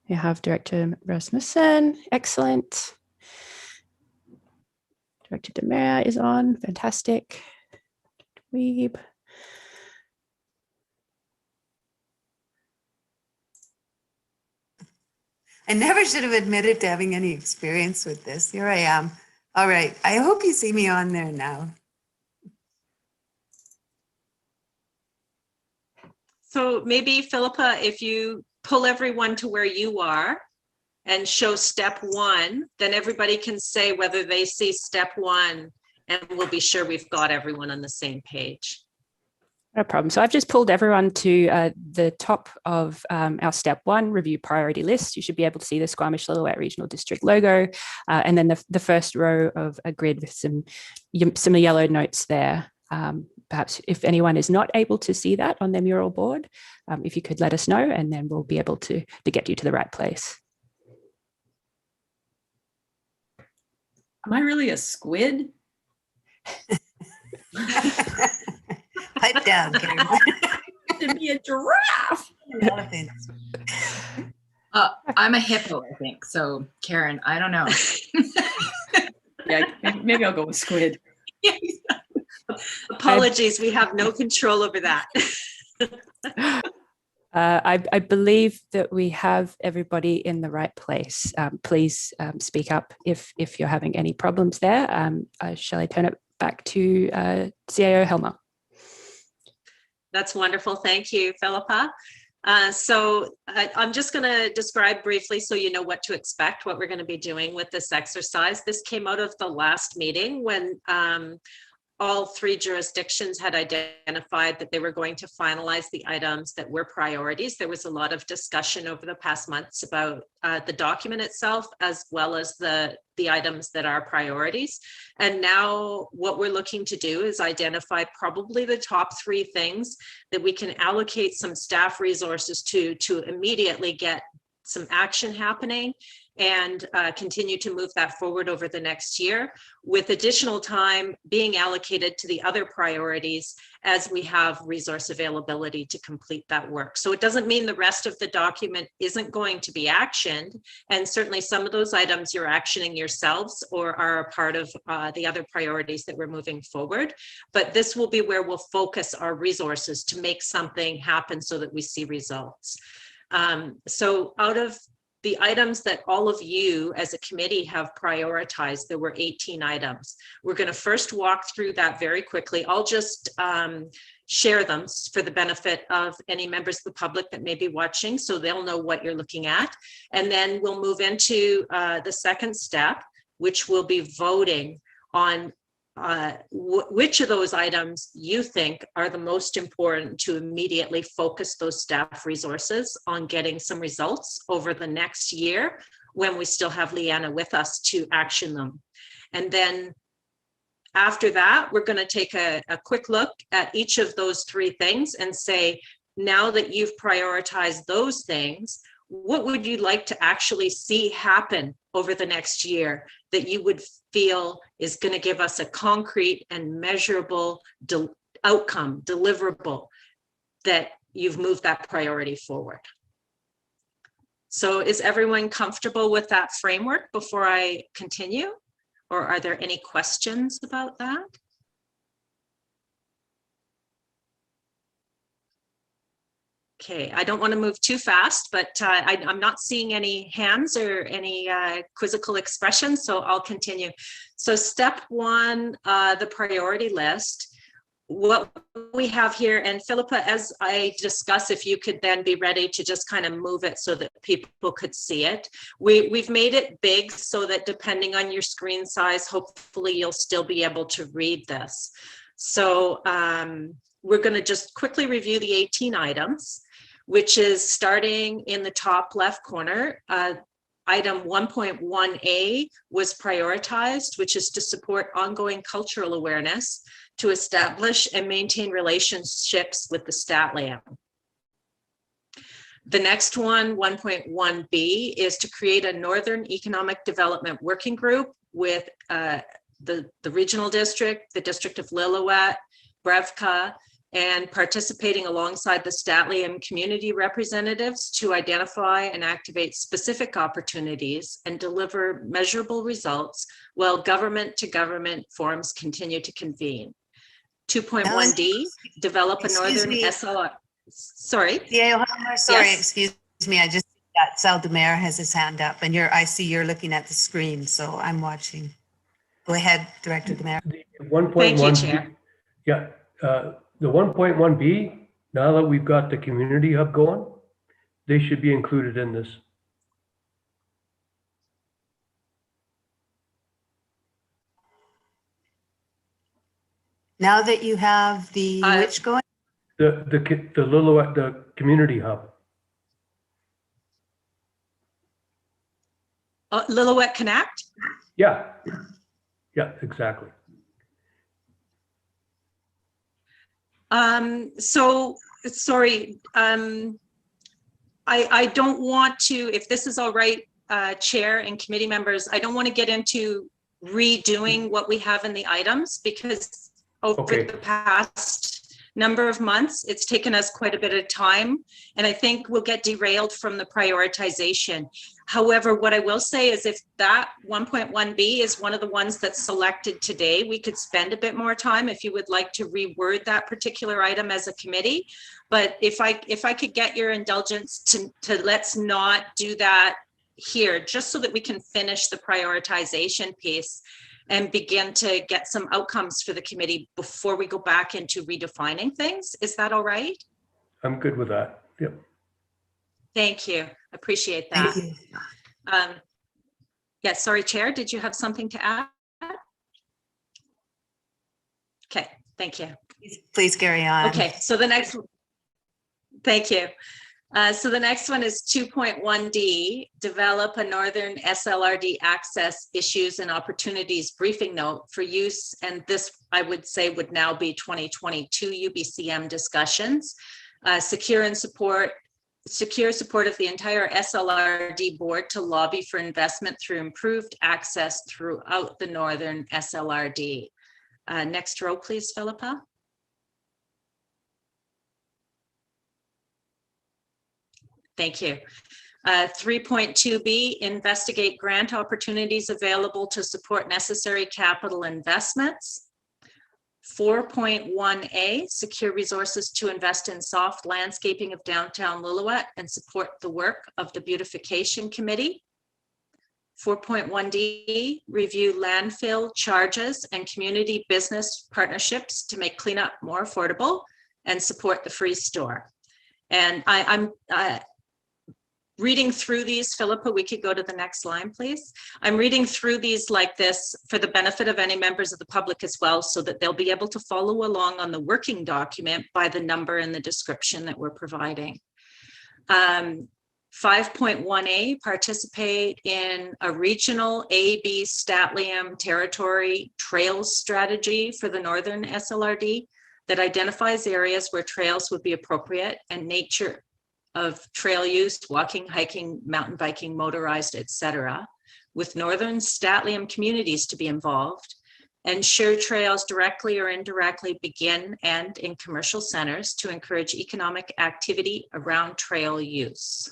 you have Director Rasmussen. Excellent. Director Demare is on. Fantastic. Weeb. I never should have admitted to having any experience with this. Here I am. All right. I hope you see me on there now. So maybe Philippa, if you pull everyone to where you are and show step 1, then everybody can say whether they see step 1, and we'll be sure we've got everyone on the same page. No problem. So I've just pulled everyone to the top of our step 1 review priority list. You should be able to see the Squamish-Lillooet Regional District logo, and then the first row of a grid with some yellow notes there. Perhaps if anyone is not able to see that on their mural board, if you could let us know, and then we'll be able to get you to the right place. Am I really a squid? Pipe down, Karen. to be a giraffe. Elephants. I'm a hippo, I think. So, Karen, I don't know. Yeah, maybe I'll go with squid. Apologies, we have no control over that. I believe that we have everybody in the right place. Please speak up if you're having any problems there. Shall I turn it back to CAO Helmer? That's wonderful. Thank you, Philippa. So I'm just going to describe briefly so you know what to expect, what we're going to be doing with this exercise. This came out of the last meeting when all three jurisdictions had identified that they were going to finalize the items that were priorities. There was a lot of discussion over the past months about the document itself, as well as the items that are priorities. And now what we're looking to do is identify probably the top three things that we can allocate some staff resources to immediately get some action happening and continue to move that forward over the next year, with additional time being allocated to the other priorities as we have resource availability to complete that work. So it doesn't mean the rest of the document isn't going to be actioned, and certainly some of those items you're actioning yourselves or are a part of the other priorities that we're moving forward. But this will be where we'll focus our resources to make something happen so that we see results. So out of the items that all of you as a committee have prioritized, there were 18 items. We're going to first walk through that very quickly. I'll just share them for the benefit of any members of the public that may be watching, so they'll know what you're looking at. And then we'll move into the second step, which will be voting on which of those items you think are the most important to immediately focus those staff resources on getting some results over the next year when we still have Leanna with us to action them. And then after that, we're going to take a quick look at each of those three things and say, now that you've prioritized those things, what would you like to actually see happen over the next year that you would feel is going to give us a concrete and measurable outcome, deliverable, that you've moved that priority forward? So is everyone comfortable with that framework before I continue? Or are there any questions about that? Okay, I don't want to move too fast, but I'm not seeing any hands or any quizzical expressions, so I'll continue. So step one, the priority list. What we have here, and Philippa, as I discuss, if you could then be ready to just kind of move it so that people could see it. We've made it big so that depending on your screen size, hopefully you'll still be able to read this. So we're going to just quickly review the 18 items, which is starting in the top left corner. Item 1.1A was prioritized, which is to support ongoing cultural awareness to establish and maintain relationships with the stat land. The next one, 1.1B, is to create a Northern Economic Development Working Group with the regional district, the District of Lillooet, Brevka, and participating alongside the Statliam community representatives to identify and activate specific opportunities and deliver measurable results while government-to-government forums continue to convene. 2.1D, develop a Northern SLR. Sorry. Yeah, sorry, Yes. excuse me. I just see that Sal Demare has his hand up, and I see you're looking at the screen, so I'm watching. Go ahead, Director Demare. The 1.1, Thank you, Chair. yeah, the 1.1B, now that we've got the community hub going, they should be included in this. Now that you have the which going? The Lillooet, the community hub. Lillooet Connect? Yeah, yeah, exactly. So, sorry, I don't want to, if this is all right, Chair and committee members, I don't want to get into redoing what we have in the items, because over Okay. the past number of months. It's taken us quite a bit of time, and I think we'll get derailed from the prioritization. However, what I will say is if that 1.1B is one of the ones that's selected today, we could spend a bit more time if you would like to reword that particular item as a committee. But if I could get your indulgence to let's not do that here, just so that we can finish the prioritization piece and begin to get some outcomes for the committee before we go back into redefining things. Is that all right? I'm good with that. Yep. Thank you. Appreciate that. Thank you. Yeah, sorry, Chair, did you have something to add? Okay, thank you. Please carry on. Okay, so the next, thank you. So the next one is 2.1D, develop a Northern SLRD access issues and opportunities briefing note for use. And this, I would say, would now be 2022 UBCM discussions. Secure support of the entire SLRD board to lobby for investment through improved access throughout the Northern SLRD. Next row, please, Philippa. Thank you. 3.2B, investigate grant opportunities available to support necessary capital investments. 4.1A, secure resources to invest in soft landscaping of downtown Lillooet and support the work of the beautification committee. 4.1D, review landfill charges and community business partnerships to make cleanup more affordable and support the free store. And I'm reading through these, Philippa, we could go to the next line, please. I'm reading through these like this for the benefit of any members of the public as well, so that they'll be able to follow along on the working document by the number and the description that we're providing. 5.1A, participate in a regional A-B Statlium territory trails strategy for the Northern SLRD that identifies areas where trails would be appropriate and nature of trail use, walking, hiking, mountain biking, motorized, etc., with Northern Statlium communities to be involved. Ensure trails directly or indirectly begin and in commercial centers to encourage economic activity around trail use.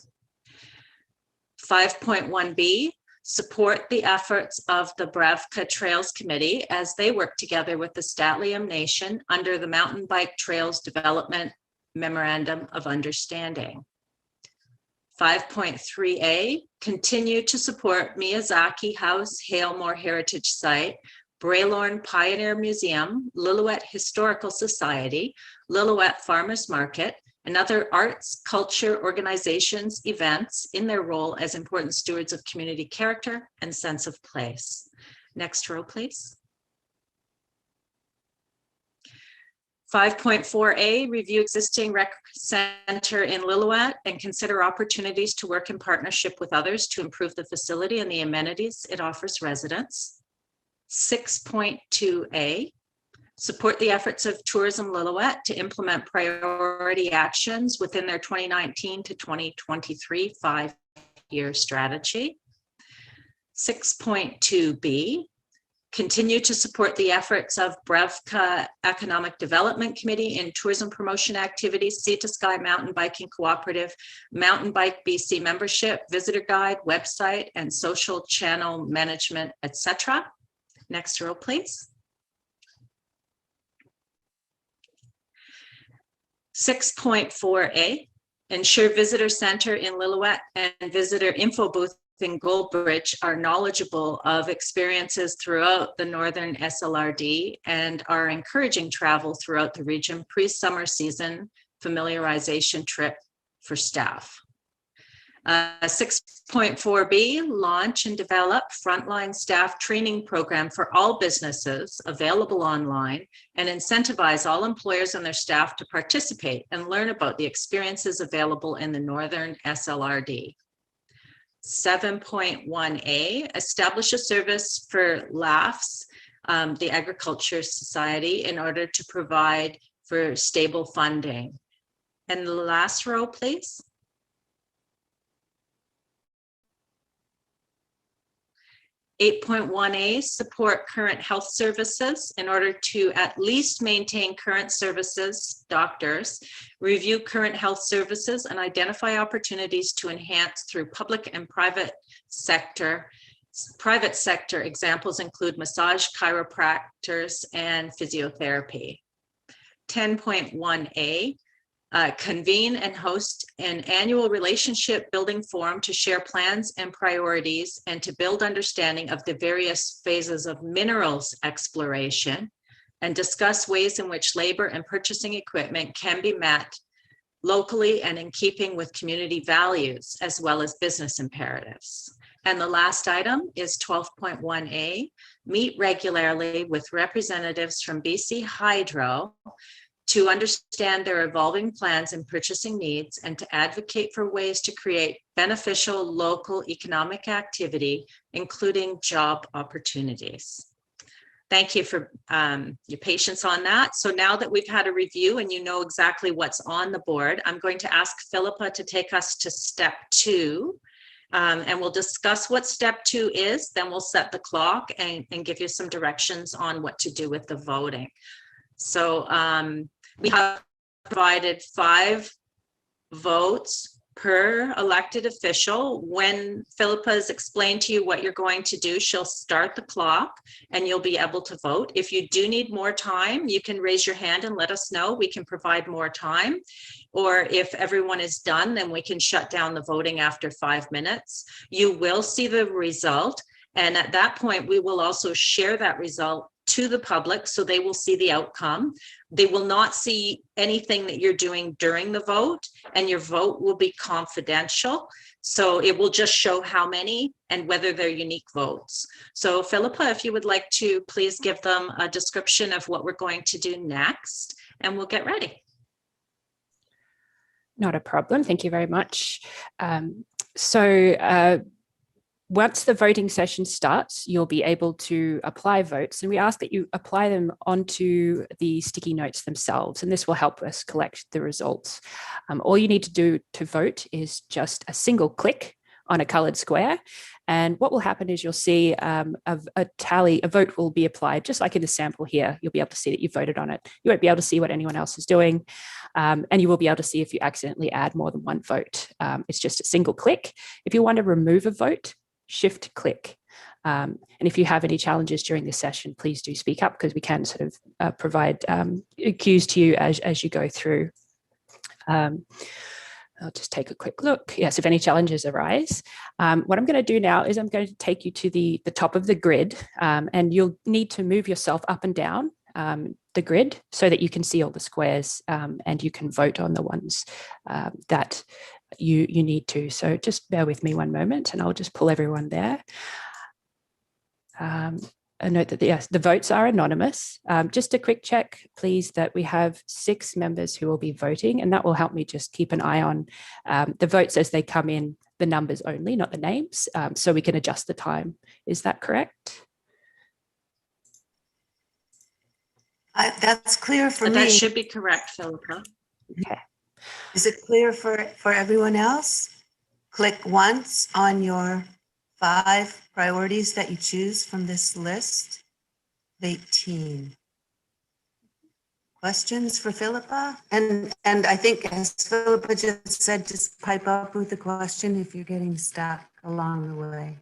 5.1B, support the efforts of the Brevka Trails Committee as they work together with the Statlium Nation under the Mountain Bike Trails Development Memorandum of Understanding. 5.3A, continue to support Miyazaki House, Halemore Heritage Site, Braylorn Pioneer Museum, Lillooet Historical Society, Lillooet Farmers Market, and other arts, culture, organizations, events in their role as important stewards of community character and sense of place. Next row, please. 5.4A, review existing rec center in Lillooet and consider opportunities to work in partnership with others to improve the facility and the amenities it offers residents. 6.2A, support the efforts of Tourism Lillooet to implement priority actions within their 2019 to 2023 5-year strategy. 6.2B, continue to support the efforts of Brevka Economic Development Committee in tourism promotion activities, Sea to Sky Mountain Biking Cooperative, Mountain Bike BC membership, visitor guide, website, and social channel management, etc. Next row, please. 6.4A, ensure visitor center in Lillooet and visitor info booth in Goldbridge are knowledgeable of experiences throughout the Northern SLRD and are encouraging travel throughout the region pre-summer season familiarization trip for staff. 6.4B, launch and develop frontline staff training program for all businesses available online and incentivize all employers and their staff to participate and learn about the experiences available in the Northern SLRD. 7.1A, establish a service for LAFS, the Agriculture Society, in order to provide for stable funding. And the last row, please. 8.1A, support current health services in order to at least maintain current services, doctors, review current health services and identify opportunities to enhance through public and private sector. Private sector examples include massage, chiropractors, and physiotherapy. 10.1A, convene and host an annual relationship building forum to share plans and priorities and to build understanding of the various phases of minerals exploration and discuss ways in which labor and purchasing equipment can be met locally and in keeping with community values as well as business imperatives. And the last item is 12.1A, meet regularly with representatives from BC Hydro to understand their evolving plans and purchasing needs and to advocate for ways to create beneficial local economic activity, including job opportunities. Thank you for your patience on that. So now that we've had a review and you know exactly what's on the board, I'm going to ask Philippa to take us to step 2. And we'll discuss what step 2 is, then we'll set the clock and give you some directions on what to do with the voting. So we have provided 5 votes per elected official. When Philippa has explained to you what you're going to do, she'll start the clock and you'll be able to vote. If you do need more time, you can raise your hand and let us know. We can provide more time. Or if everyone is done, then we can shut down the voting after 5 minutes. You will see the result. And at that point, we will also share that result to the public so they will see the outcome. They will not see anything that you're doing during the vote, and your vote will be confidential. So it will just show how many and whether they're unique votes. So Philippa, if you would like to please give them a description of what we're going to do next, and we'll get ready. Not a problem. Thank you very much. Once the voting session starts, you'll be able to apply votes, and we ask that you apply them onto the sticky notes themselves, and this will help us collect the results. All you need to do to vote is just a single click on a colored square, and what will happen is you'll see a vote will be applied, just like in the sample here. You'll be able to see that you voted on it. You won't be able to see what anyone else is doing, and you will be able to see if you accidentally add more than one vote. It's just a single click. If you want to remove a vote, shift click. And if you have any challenges during this session, please do speak up, because we can sort of provide cues to you as you go through. I'll just take a quick look. Yes, if any challenges arise. What I'm going to do now is I'm going to take you to the top of the grid, and you'll need to move yourself up and down the grid so that you can see all the squares, and you can vote on the ones that you need to. So just bear with me one moment and I'll just pull everyone there. A note that yes, the votes are anonymous. Just a quick check, please, that we have 6 members who will be voting, and that will help me just keep an eye on the votes as they come in, the numbers only, not the names, so we can adjust the time. Is that correct? That's clear for me. That should be correct, Philippa. Okay. Is it clear for everyone else? Click once on your 5 priorities that you choose from this list of 18. Questions for Philippa? And I think, as Philippa just said, just pipe up with a question if you're getting stuck along the way.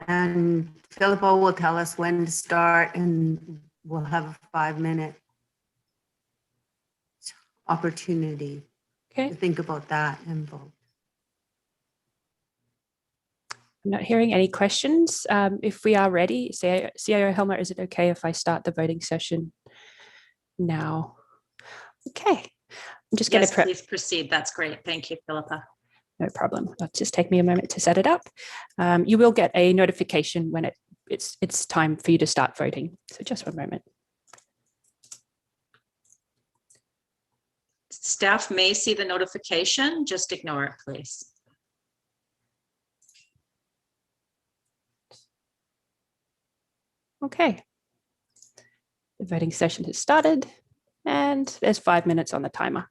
And Philippa will tell us when to start, and we'll have a 5-minute opportunity to think about that and vote. I'm not hearing any questions. If we are ready, CIO Helmer, is it okay if I start the voting session now? Okay. I'm just going to please proceed. That's great. Thank you, Philippa. No problem. It'll just take me a moment to set it up. You will get a notification when it's time for you to start voting. So just one moment. Staff may see the notification. Just ignore it, please. Okay. The voting session has started, and there's 5 minutes on the timer.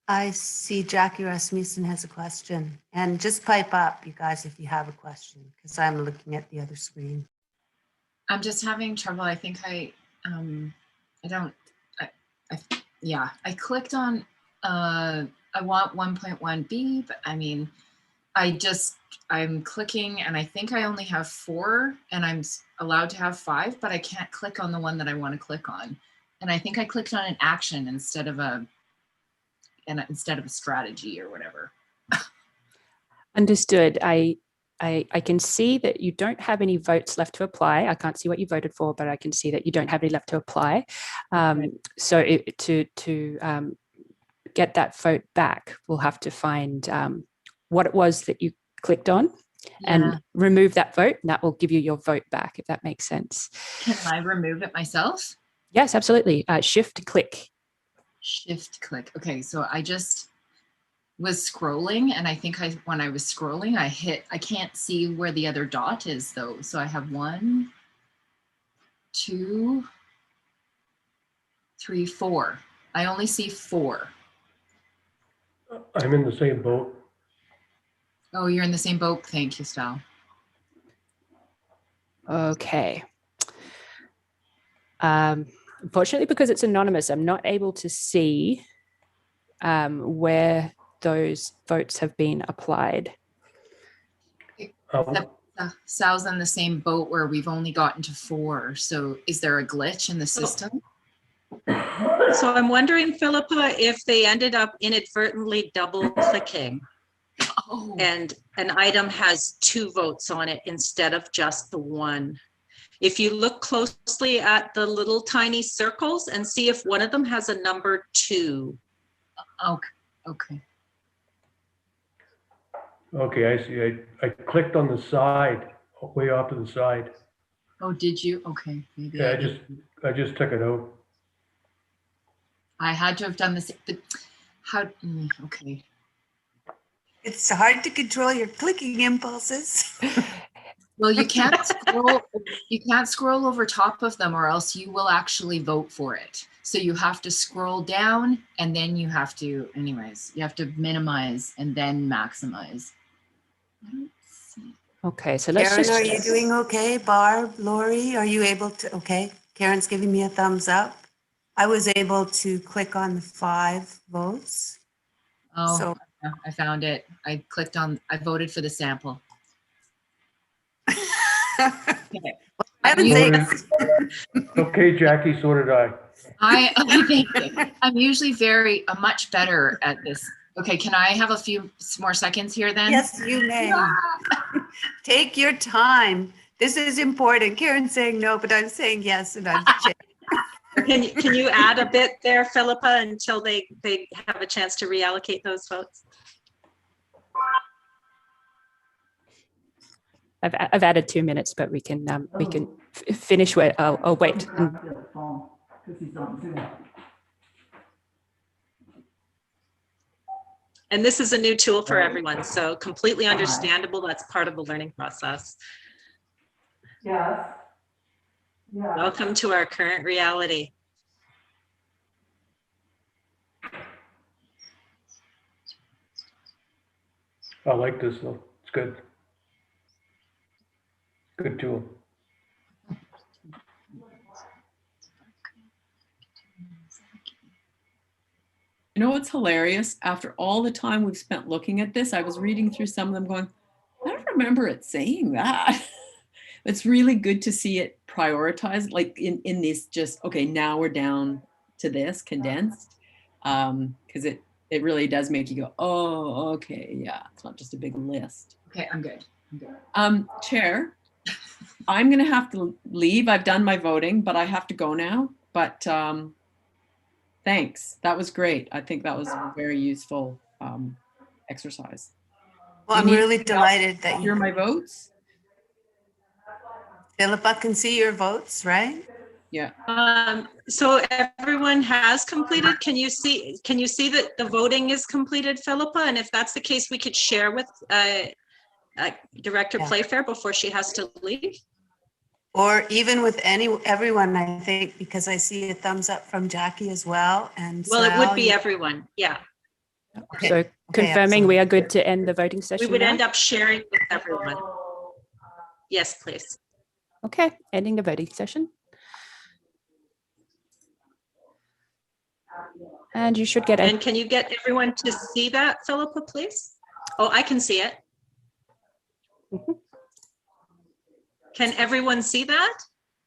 I see Jackie Rasmussen has a question, and just pipe up, you guys, if you have a question, because I'm looking at the other screen. I'm just having trouble. I think I clicked on, I want 1.1b, but I mean, I'm clicking and I think I only have 4 and I'm allowed to have 5, but I can't click on the one that I want to click on. And I think I clicked on an action instead of a strategy or whatever. Understood. I can see that you don't have any votes left to apply. I can't see what you voted for, but I can see that you don't have any left to apply. So to get that vote back, we'll have to find what it was that you clicked on and remove that vote, and that will give you your vote back, if that makes sense. Can I remove it myself? Yes, absolutely. Shift click. Shift click. Okay, so I just was scrolling, and I think when I was scrolling, I can't see where the other dot is though. So I have 1, 2, 3, 4. I only see 4. I'm in the same boat. Oh, you're in the same boat. Thank you, Stal. Okay. Unfortunately, because it's anonymous, I'm not able to see where those votes have been applied. Sal's in the same boat where we've only gotten to 4. So is there a glitch in the system? So I'm wondering, Philippa, if they ended up inadvertently double clicking and an item has 2 votes on it instead of just the 1. If you look closely at the little tiny circles and see if one of them has a number 2. Okay. Okay, I see. I clicked on the side, way off to the side. Oh, did you? Okay. Maybe Yeah, I just took it out. I had to have done this, but how? Okay. It's hard to control your clicking impulses. Well, you can't scroll. You can't scroll over top of them, or else you will actually vote for it. So you have to scroll down, and then you have to, anyways, you have to minimize and then maximize. I don't see. Okay, so let's Karen, are you doing okay? Barb, Lori, are you able to? Okay, Karen's giving me a thumbs up. I was able to click on the 5 votes. Oh, So I found it. I clicked on. I voted for the sample. Okay. I haven't said Okay, Jackie, so did I. I'm usually much better at this. Okay, can I have a few more seconds here then? Yes, you may. Take your time. This is important. Karen's saying no, but I'm saying yes, and I'm checking. Can you add a bit there, Philippa, until they have a chance to reallocate those votes? I've added 2 minutes, but we can finish where I'll wait. And this is a new tool for everyone, so completely understandable. That's part of the learning process. Yes. Yeah. Welcome to our current reality. I like this though. It's good. Good tool. You know what's hilarious? After all the time we've spent looking at this, I was reading through some of them going, I don't remember it saying that. It's really good to see it prioritized, like in this just, okay, now we're down to this condensed, because it really does make you go, oh, okay, yeah, it's not just a big list. Okay, I'm good. Chair, I'm going to have to leave. I've done my voting, but I have to go now. But thanks. That was great. I think that was a very useful exercise. Well, I'm really delighted that you hear my votes. Philippa can see your votes, right? Yeah. So everyone has completed. Can you see that the voting is completed, Philippa? And if that's the case, we could share with Director Playfair before she has to leave. Or even with everyone, I think, because I see a thumbs up from Jackie as well. And well, it would be Sal, everyone. Yeah. Okay. So confirming we are good to end the voting We session would now? end up sharing with everyone. Yes, please. Okay, ending the voting session. And you should get a, And can you get everyone to see that, Philippa, please? Oh, I can see it. Mhm. Can everyone see that?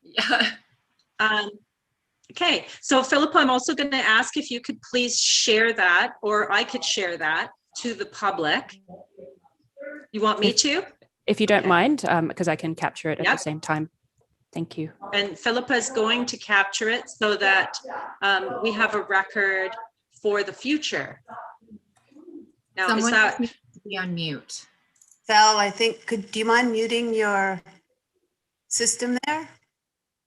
Yeah. Okay, so Philippa, I'm also going to ask if you could please share that, or I could share that to the public. You want me to? if you don't Okay. mind, because I can capture it at Yep. the same time. Thank you. And Philippa is going to capture it so that we have a record for the future. Now, is Someone that, just needs to be on mute. Val, I think, do you mind muting your system there?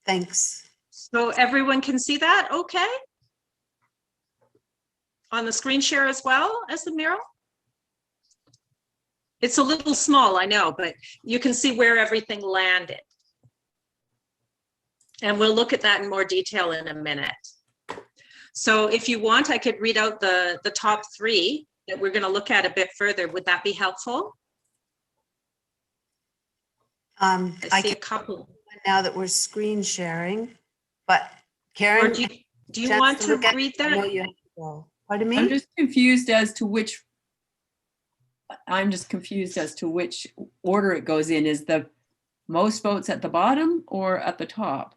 Thanks. so everyone can see that? Okay. On the screen share as well as the mural? It's a little small, I know, but you can see where everything landed. And we'll look at that in more detail in a minute. So if you want, I could read out the top three that we're going to look at a bit further. Would that be helpful? I I see a can couple. now that we're screen sharing, but Or Karen. do you chance want to look at read it? I know that? you have to go. Pardon me? I'm just confused as to which order it goes in. Is the most votes at the bottom or at the top?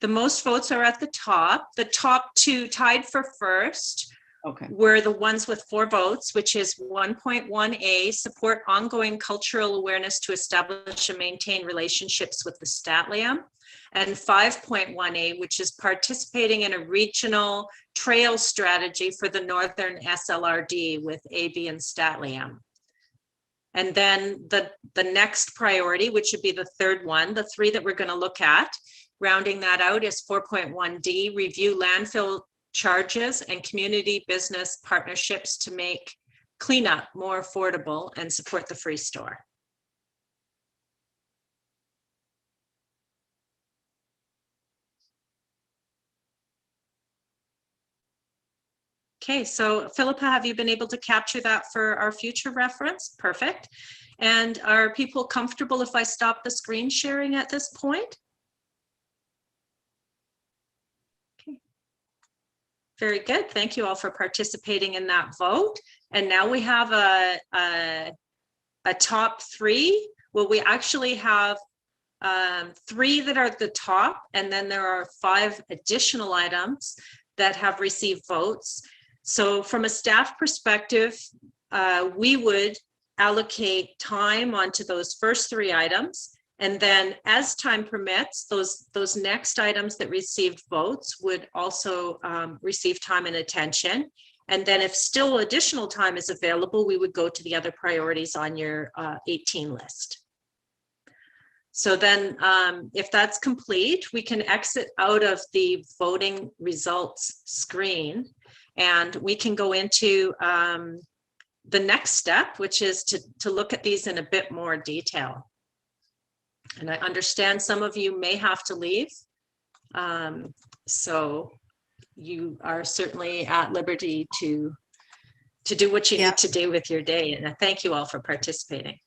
The most votes are at the top. The top two tied for first Okay. were the ones with 4 votes, which is 1.1A, support ongoing cultural awareness to establish and maintain relationships with the Statliam, and 5.1A, which is participating in a regional trail strategy for the Northern SLRD with AB and Statliam. And then the next priority, which would be the third one, the 3 that we're going to look at, rounding that out, is 4.1D, review landfill charges and community business partnerships to make cleanup more affordable and support the free store. Okay, so Philippa, have you been able to capture that for our future reference? Perfect. And are people comfortable if I stop the screen sharing at this point? Okay. Very good. Thank you all for participating in that vote. And now we have a top 3. Well, we actually have 3 that are at the top, and then there are 5 additional items that have received votes. So from a staff perspective, we would allocate time onto those first 3 items. And then as time permits, those next items that received votes would also receive time and attention. And then if still additional time is available, we would go to the other priorities on your 18 list. So then if that's complete, we can exit out of the voting results screen, and we can go into the next step, which is to look at these in a bit more detail. And I understand some of you may have to leave. So you are certainly at liberty to do what you need to do with your day. And I thank you all for participating.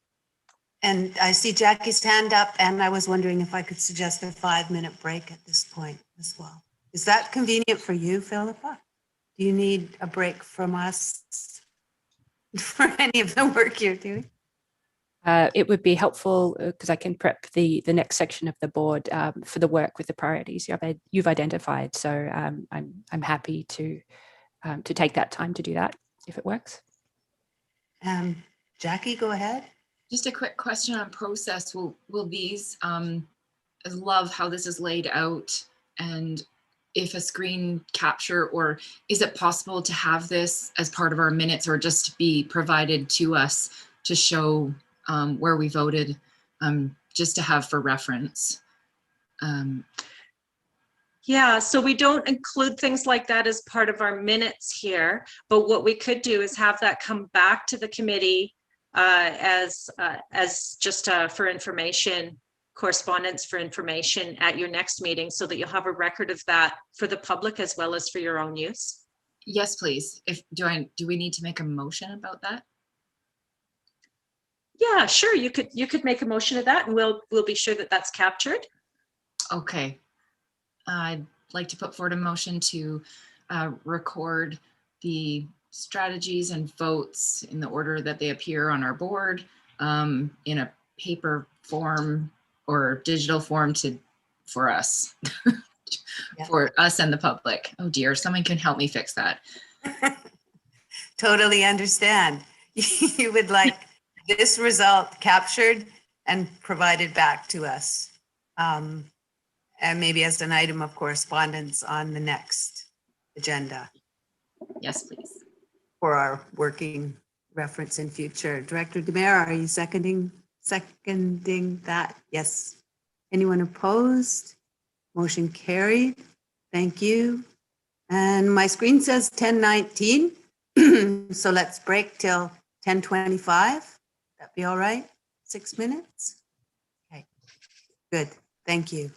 And I see Jackie's hand up, and I was wondering if I could suggest a 5-minute break at this point as well. Is that convenient for you, Philippa? Do you need a break from us for any of the work you're doing? It would be helpful because I can prep the next section of the board for the work with the priorities you've identified. So I'm happy to take that time to do that if it works. Jackie, go ahead. Just a quick question on process. Will these, I love how this is laid out, and if a screen capture, or is it possible to have this as part of our minutes or just to be provided to us to show where we voted, just to have for reference? Yeah, so we don't include things like that as part of our minutes here, but what we could do is have that come back to the committee as just for information, correspondence for information at your next meeting, so that you'll have a record of that for the public as well as for your own use. Yes, please. Do we need to make a motion about that? Yeah, sure. You could make a motion of that and we'll be sure that that's captured. Okay. I'd like to put forward a motion to record the strategies and votes in the order that they appear on our board, in a paper form or digital form for us. Yeah. For us and the public. Oh dear, someone can help me fix that. Totally understand. You would like this result captured and provided back to us. And maybe as an item of correspondence on the next agenda Yes, please. for our working reference in future. Director Demare, are you seconding that? Yes. Anyone opposed? Motion carried. Thank you. And my screen says 10:19. So let's break till 10:25. That be all right? 6 minutes? Okay, good. Thank you.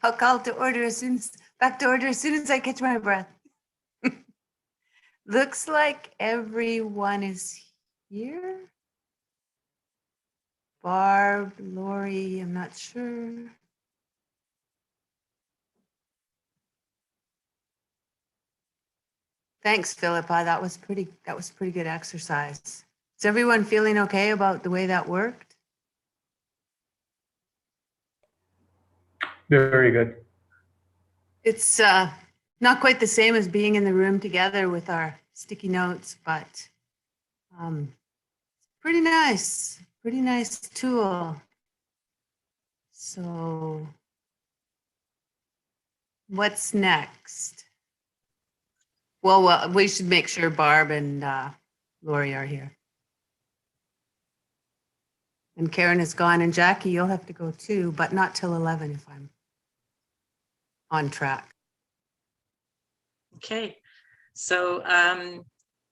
I'll call to order back to order as soon as I catch my breath. Looks like everyone is here. Barb, Lori, I'm not sure. Thanks, Philippa. That was pretty good exercise. Is everyone feeling okay about the way that worked? Very good. It's not quite the same as being in the room together with our sticky notes, but pretty nice tool. So what's next? Well, we should make sure Barb and Lori are here. And Karen is gone, and Jackie, you'll have to go too, but not till 11 if I'm on track. Okay, so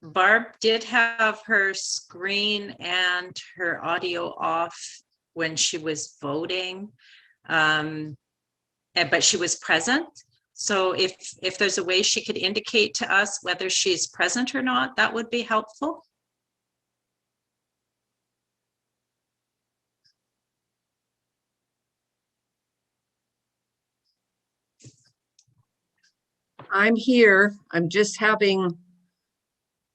Barb did have her screen and her audio off when she was voting, but she was present. So if there's a way she could indicate to us whether she's present or not, that would be helpful. I'm here. I'm just having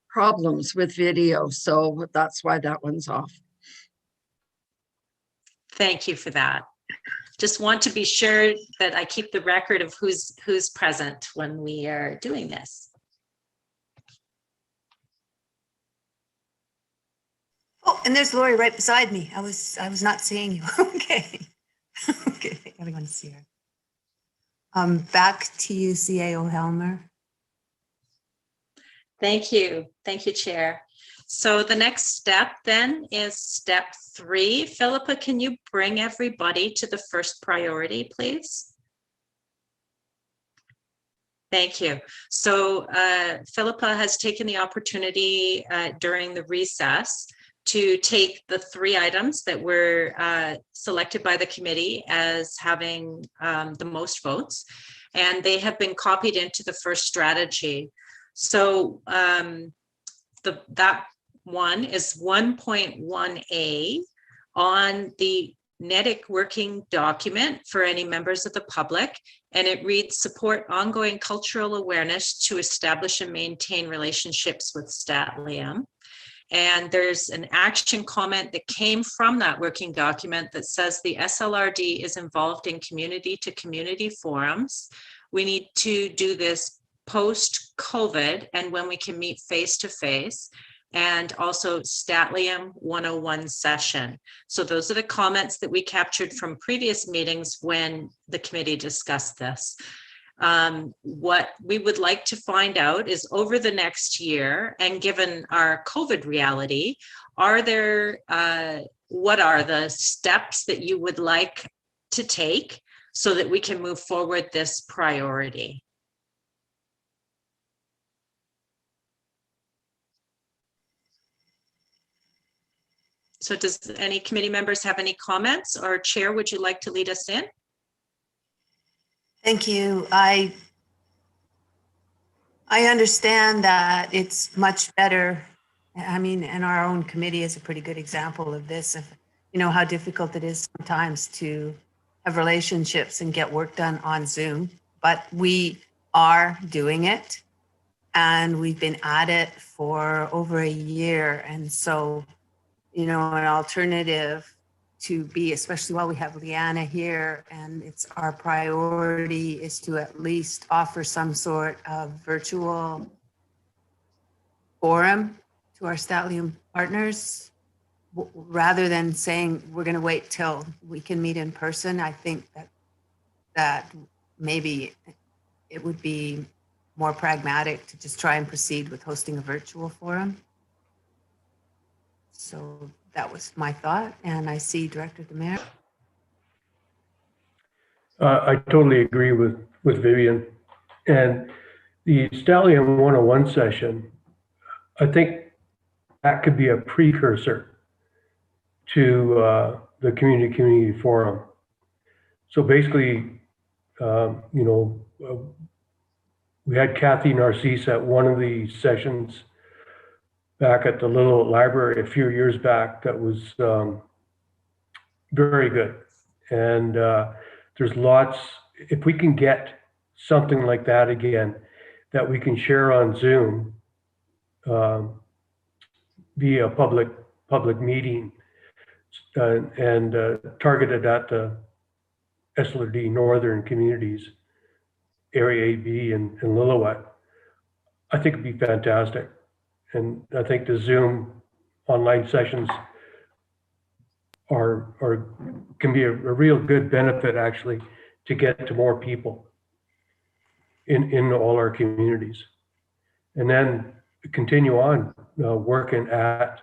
problems with video, so that's why that one's off. Thank you for that. Just want to be sure that I keep the record of who's present when we are doing this. Oh, and there's Lori right beside me. I was not seeing you. Okay. Okay, everyone see her. Back to you, CAO Helmer. Thank you, Chair. So the next step then is step 3. Philippa, can you bring everybody to the first priority, please? Thank you. So Philippa has taken the opportunity during the recess to take the 3 items that were selected by the committee as having the most votes, and they have been copied into the first strategy. So that one is 1.1A on the NEDIC working document for any members of the public, and it reads, support ongoing cultural awareness to establish and maintain relationships with StatLiam. And there's an action comment that came from that working document that says the SLRD is involved in community-to-community forums. We need to do this post-COVID and when we can meet face-to-face, and also StatLiam 101 session. So those are the comments that we captured from previous meetings when the committee discussed this. What we would like to find out is over the next year, and given our COVID reality, what are the steps that you would like to take so that we can move forward this priority? So does any committee members have any comments, or Chair, would you like to lead us in? Thank you. I understand that it's much better. I mean, and our own committee is a pretty good example of this, of, you know, how difficult it is sometimes to have relationships and get work done on Zoom, but we are doing it and we've been at it for over a year. And so, you know, an alternative to be, especially while we have Leanna here, and it's our priority is to at least offer some sort of virtual forum to our StatLiam partners, rather than saying we're going to wait till we can meet in person. I think that maybe it would be more pragmatic to just try and proceed with hosting a virtual forum. So that was my thought, and I see Director Demare. I totally agree with Vivian. And the StatLiam 101 session, I think that could be a precursor to the community forum. So basically, You know, we had Kathy Narcisse at one of the sessions back at the Lillooet Library a few years back. That was very good. And there's lots, if we can get something like that again, that we can share on Zoom via public meeting and targeted at the SLRD Northern communities, Area AB and Lillooet, I think it'd be fantastic. And I think the Zoom online sessions can be a real good benefit actually to get to more people in all our communities. And then continue on working at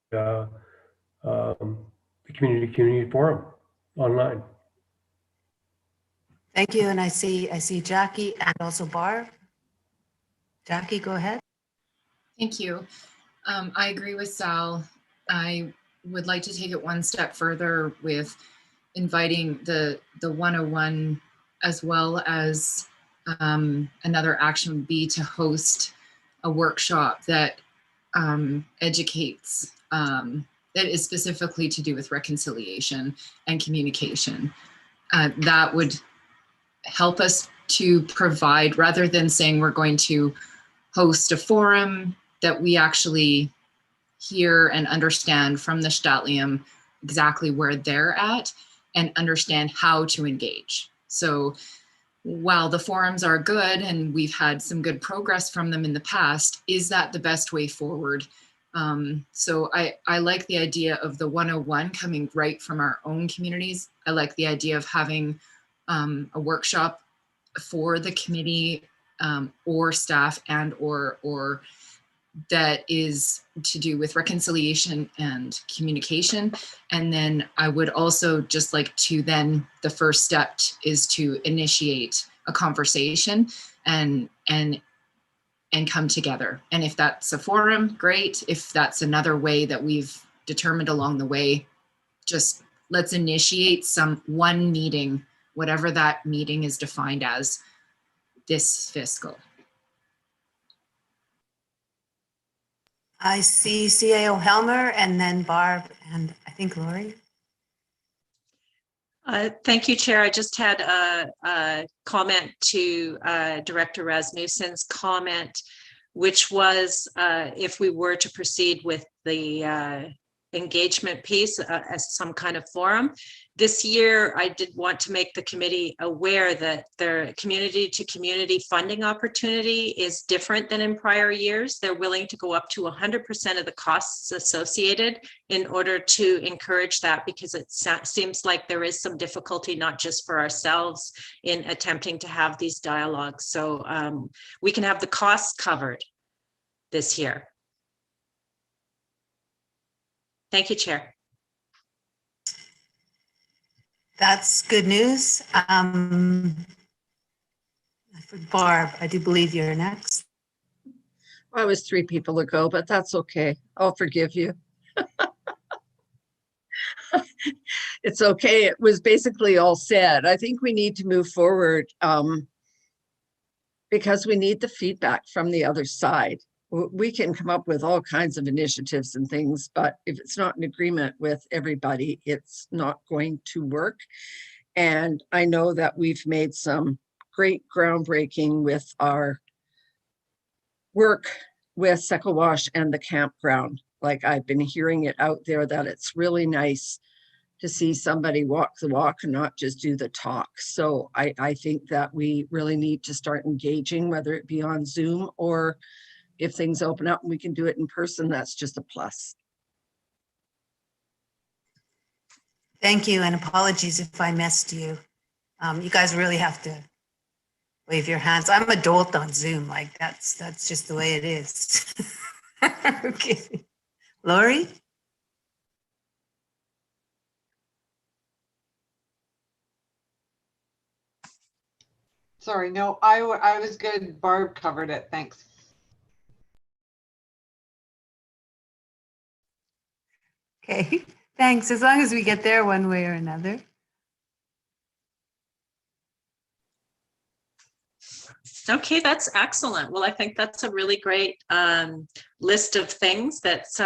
the community forum online. Thank you. And I see Jackie and also Barb. Jackie, go ahead. Thank you. I agree with Sal. I would like to take it one step further with inviting the 101 as well as another action would be to host a workshop that educates, that is specifically to do with reconciliation and communication. That would help us to provide, rather than saying we're going to host a forum, that we actually hear and understand from the Stadtlium exactly where they're at and understand how to engage. So while the forums are good and we've had some good progress from them in the past, is that the best way forward? So I like the idea of the 101 coming right from our own communities. I like the idea of having a workshop for the committee or staff and or that is to do with reconciliation and communication. And then I would also just like to then, the first step is to initiate a conversation and come together. And if that's a forum, great. If that's another way that we've determined along the way, just let's initiate one meeting, whatever that meeting is defined as this fiscal. I see CAO Helmer and then Barb and I think Lori. Thank you, Chair. I just had a comment to Director Rasmussen's comment, which was if we were to proceed with the engagement piece as some kind of forum. This year, I did want to make the committee aware that their community to community funding opportunity is different than in prior years. They're willing to go up to 100% of the costs associated in order to encourage that, because it seems like there is some difficulty, not just for ourselves, in attempting to have these dialogues. So we can have the costs covered this year. Thank you, Chair. That's good news. Barb, I do believe you're next. I was 3 people ago, but that's okay. I'll forgive you. It's okay. It was basically all said. I think we need to move forward because we need the feedback from the other side. We can come up with all kinds of initiatives and things, but if it's not in agreement with everybody, it's not going to work. And I know that we've made some great groundbreaking with our work with Sequowash and the campground. Like, I've been hearing it out there that it's really nice to see somebody walk the walk and not just do the talk. So I think that we really need to start engaging, whether it be on Zoom or if things open up and we can do it in person, that's just a plus. Thank you, and apologies if I missed you. You guys really have to wave your hands. I'm a dolt on Zoom, like that's just the way it is. Okay. Lori? Sorry, no, I was good. Barb covered it. Thanks. Okay, thanks. As long as we get there one way or another. Okay, that's excellent. Well, I think that's a really great list of things that's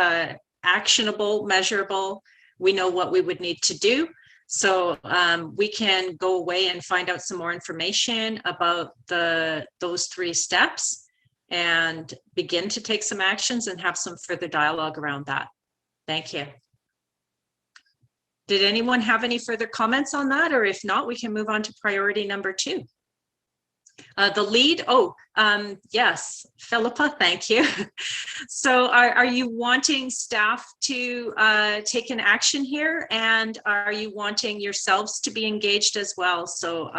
actionable, measurable. We know what we would need to do. So we can go away and find out some more information about those 3 steps and begin to take some actions and have some further dialogue around that. Thank you. Did anyone have any further comments on that? Or if not, we can move on to priority number 2. The lead, yes, Philippa, thank you. So are you wanting staff to take an action here, and are you wanting yourselves to be engaged as well? So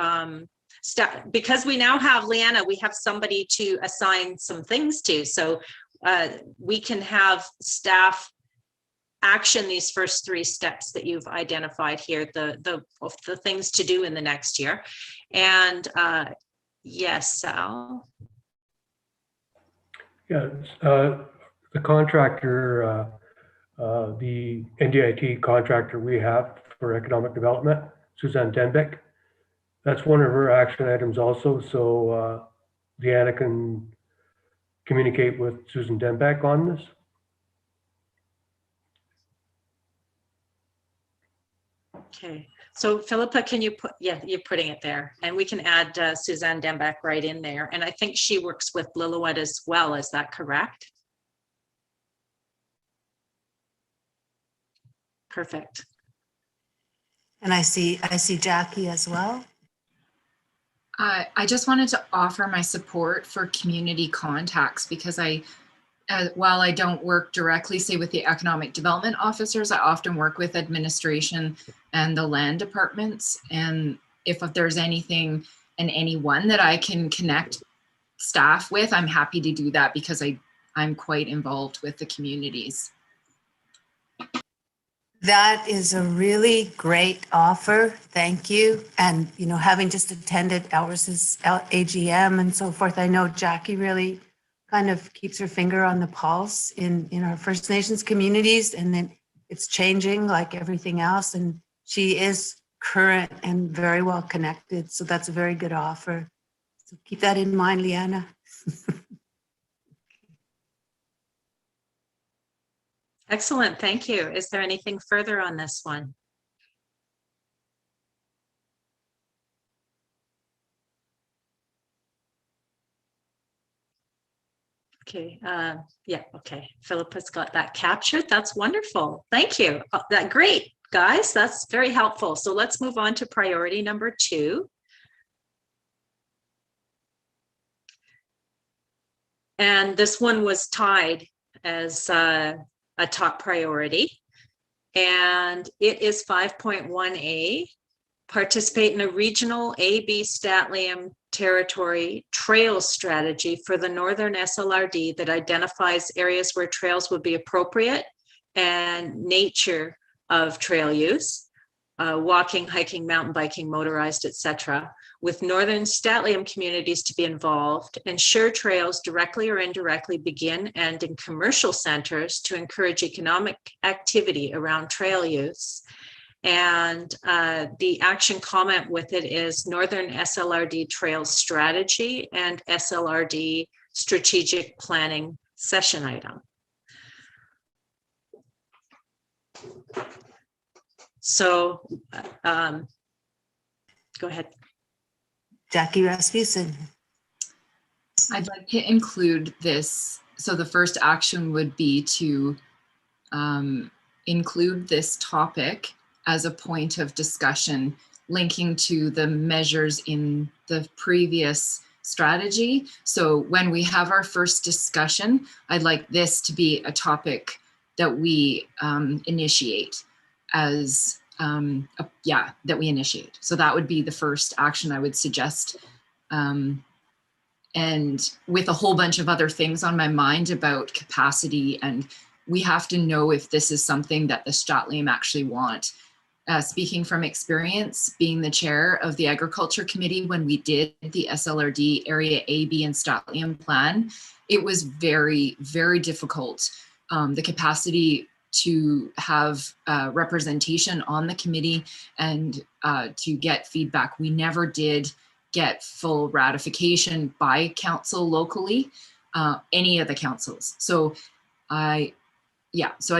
because we now have Leanna, we have somebody to assign some things to, so we can have staff action these first 3 steps that you've identified here, the things to do in the next year. And yes, Sal. Yeah, the contractor, the NDIT contractor we have for economic development, Suzanne Denbeck, that's one of her action items also. So Deanna can communicate with Susan Denbeck on this. Okay, so Philippa, can you put, yeah, you're putting it there, and we can add Suzanne Denbeck right in there. And I think she works with Lillooet as well, is that correct? Perfect. And I see Jackie as well. I just wanted to offer my support for community contacts, because while I don't work directly, say, with the economic development officers, I often work with administration and the land departments. And if there's anything and anyone that I can connect staff with, I'm happy to do that, because I'm quite involved with the communities. That is a really great offer. Thank you. And, you know, having just attended ours' AGM and so forth, I know Jackie really kind of keeps her finger on the pulse in our First Nations communities, and then it's changing like everything else. And she is current and very well connected. So that's a very good offer. So keep that in mind, Leanna. Excellent, thank you. Is there anything further on this one? Okay, yeah, okay. Philippa's got that captured. That's wonderful. Thank you. Great, guys. That's very helpful. So let's move on to priority number 2. And this one was tied as a top priority. And it is 5.1A, participate in a regional AB Statlium territory trails strategy for the Northern SLRD that identifies areas where trails would be appropriate and nature of trail use, walking, hiking, mountain biking, motorized, etc., with Northern Statlium communities to be involved, ensure trails directly or indirectly begin and in commercial centers to encourage economic activity around trail use. And the action comment with it is Northern SLRD Trails Strategy and SLRD Strategic Planning Session Item. So go ahead. Jackie Rasmussen. I'd like to include this. So the first action would be to include this topic as a point of discussion, linking to the measures in the previous strategy. So when we have our first discussion, I'd like this to be a topic that we initiate as, that we initiate. So that would be the first action I would suggest. And with a whole bunch of other things on my mind about capacity, and we have to know if this is something that the Statliam actually want. Speaking from experience, being the chair of the Agriculture Committee when we did the SLRD Area A, B, and Statliam plan, it was very, very difficult. The capacity to have representation on the committee and to get feedback. We never did get full ratification by council locally, any of the councils. So I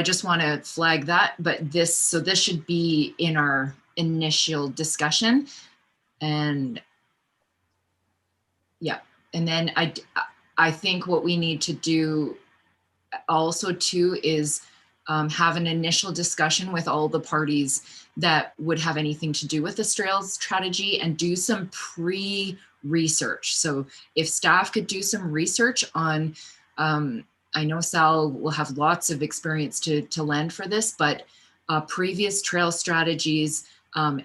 just want to flag that, but this should be in our initial discussion. And yeah, and then I think what we need to do also too is have an initial discussion with all the parties that would have anything to do with the trails strategy and do some pre-research. So if staff could do some research on, I know Sal will have lots of experience to lend for this, but previous trail strategies,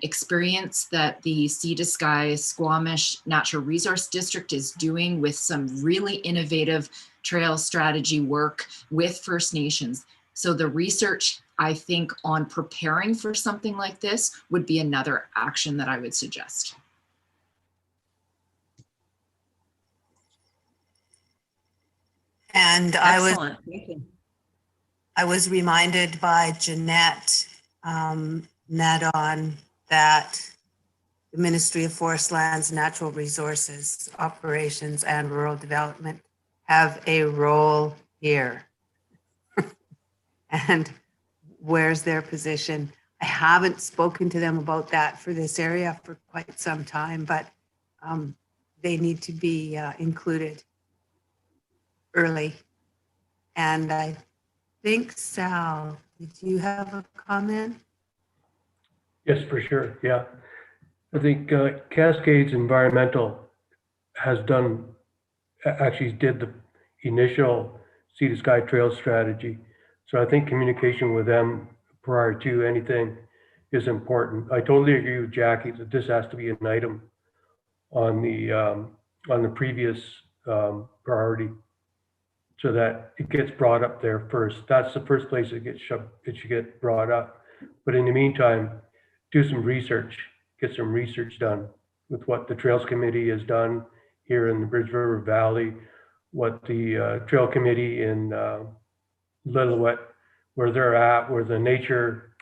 experience that the Sea to Sky Squamish Natural Resource District is doing with some really innovative trail strategy work with First Nations. So the research, I think, on preparing for something like this would be another action that I would suggest. And Excellent. Thank you. I was reminded by Jeanette Nadon that the Ministry of Forest Lands, Natural Resources, Operations, and Rural Development have a role here. And where's their position? I haven't spoken to them about that for this area for quite some time, but they need to be included early. And I think, Sal, did you have a comment? Yes, for sure. Yeah. I think Cascades Environmental has actually did the initial Sea to Sky Trail strategy. So I think communication with them prior to anything is important. I totally agree with Jackie that this has to be an item on the previous priority, so that it gets brought up there first. That's the first place it should get brought up. But in the meantime, do some research, get some research done with what the Trails Committee has done here in the Bridge River Valley, what the Trail Committee in Lillooet, where they're at, where the Nature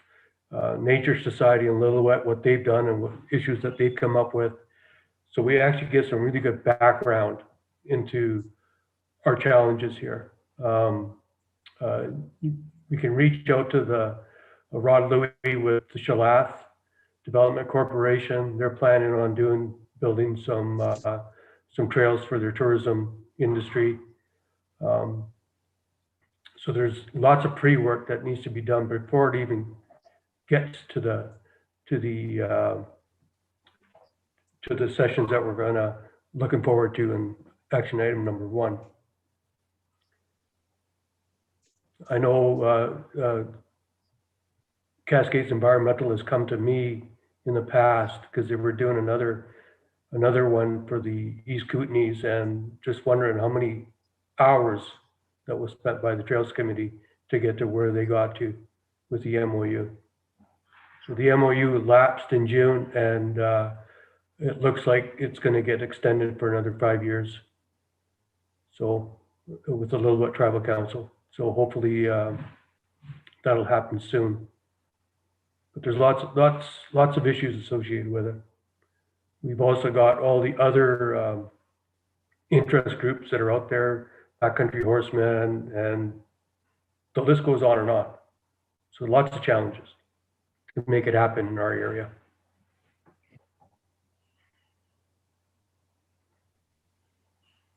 Society in Lillooet, what they've done and what issues that they've come up with. So we actually get some really good background into our challenges here. We can reach out to the Rod Louie with the Shalath Development Corporation. They're planning on building some trails for their tourism industry. So there's lots of pre-work that needs to be done before it even gets to the sessions that we're looking forward to in action item number 1. I know Cascades Environmental has come to me in the past because they were doing another one for the East Kootenays, and just wondering how many hours that was spent by the Trails Committee to get to where they got to with the MOU. So the MOU lapsed in June, and it looks like it's going to get extended for another 5 years. So with the Lillooet Tribal Council. So hopefully that'll happen soon. But there's lots of issues associated with it. We've also got all the other interest groups that are out there, Backcountry Horsemen, and the list goes on and on. So lots of challenges to make it happen in our area.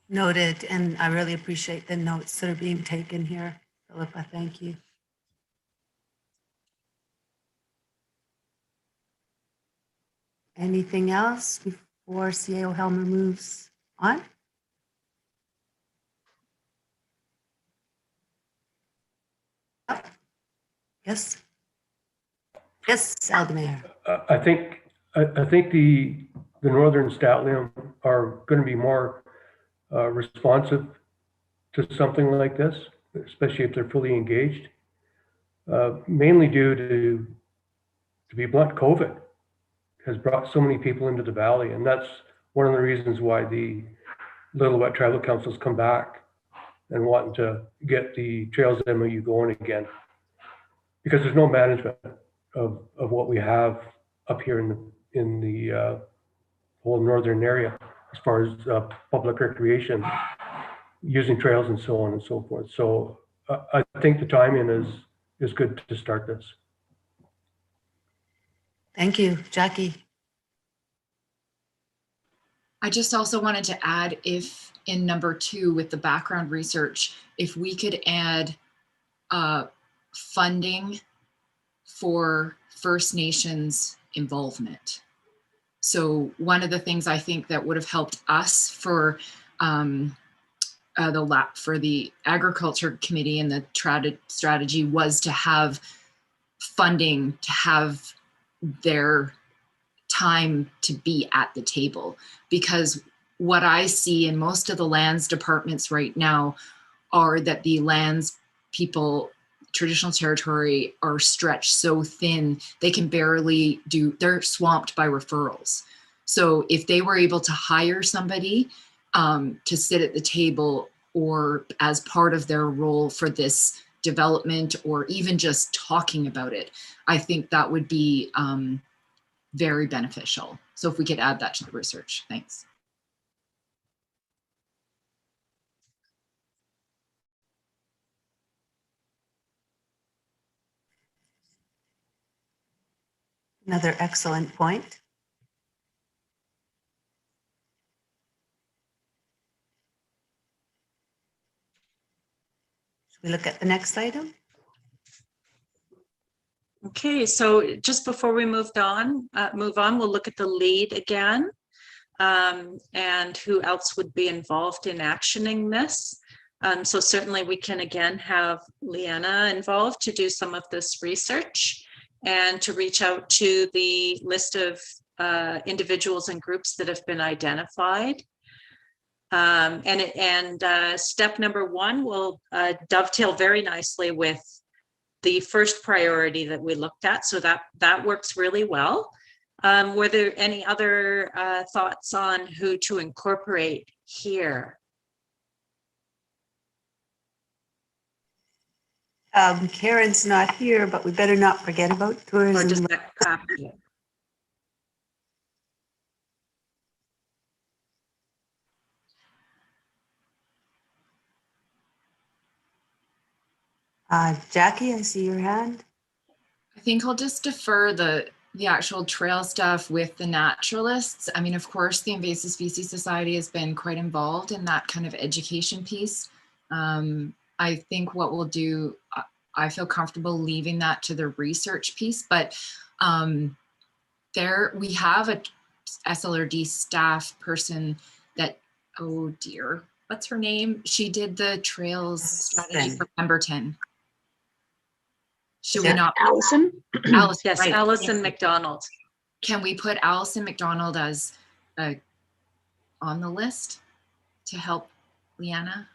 Noted, and I really appreciate the notes that are being taken here. Philippa, thank you. Anything else before CAO Helmer moves on? Yes. Yes, Aldermayor. I think the Northern Statlium are going to be more responsive to something like this, especially if they're fully engaged, mainly due to be blunt, COVID has brought so many people into the valley. And that's one of the reasons why the Lillooet Tribal Council's come back and wanting to get the Trails MOU going again, because there's no management of what we have up here in the whole northern area as far as public recreation, using trails and so on and so forth. So I think the timing is good to start this. Thank you, Jackie. I just also wanted to add, if in number 2 with the background research, if we could add funding for First Nations involvement. So one of the things I think that would have helped us for the agriculture committee and the strategy was to have funding, to have their time to be at the table. Because what I see in most of the lands departments right now are that the lands people, traditional territory, are stretched so thin, they can barely they're swamped by referrals. So if they were able to hire somebody to sit at the table or as part of their role for this development, or even just talking about it, I think that would be very beneficial. So if we could add that to the research, thanks. Another excellent point. Should we look at the next item? Okay, so just before we move on, we'll look at the lead again, and who else would be involved in actioning this. So certainly we can again have Leanna involved to do some of this research and to reach out to the list of individuals and groups that have been identified. Step number 1 will dovetail very nicely with the first priority that we looked at. So that works really well. Were there any other thoughts on who to incorporate here? Karen's not here, but we better not forget about Or tourism. just that copy? Jackie, I see your hand. I think I'll just defer the actual trail stuff with the naturalists. I mean, of course, the Invasive Species Society has been quite involved in that kind of education piece. I think what we'll do, I feel comfortable leaving that to the research piece, but we have a SLRD staff person that, oh dear, what's her name? She did the trails strategy for Pemberton. Should we not? Allison? Allison, Yes, right. Allison McDonald. Can we put Allison McDonald as on the list to help Leanna?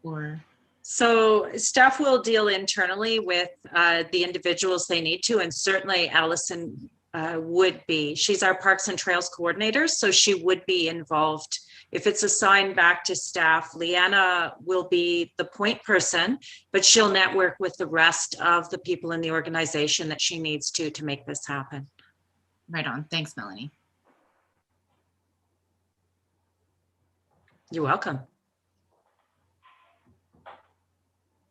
Or so staff will deal internally with the individuals they need to, and certainly Allison would be. She's our Parks and Trails coordinator, so she would be involved. If it's assigned back to staff, Leanna will be the point person, but she'll network with the rest of the people in the organization that she needs to make this happen. Right on. Thanks, Melanie. You're welcome.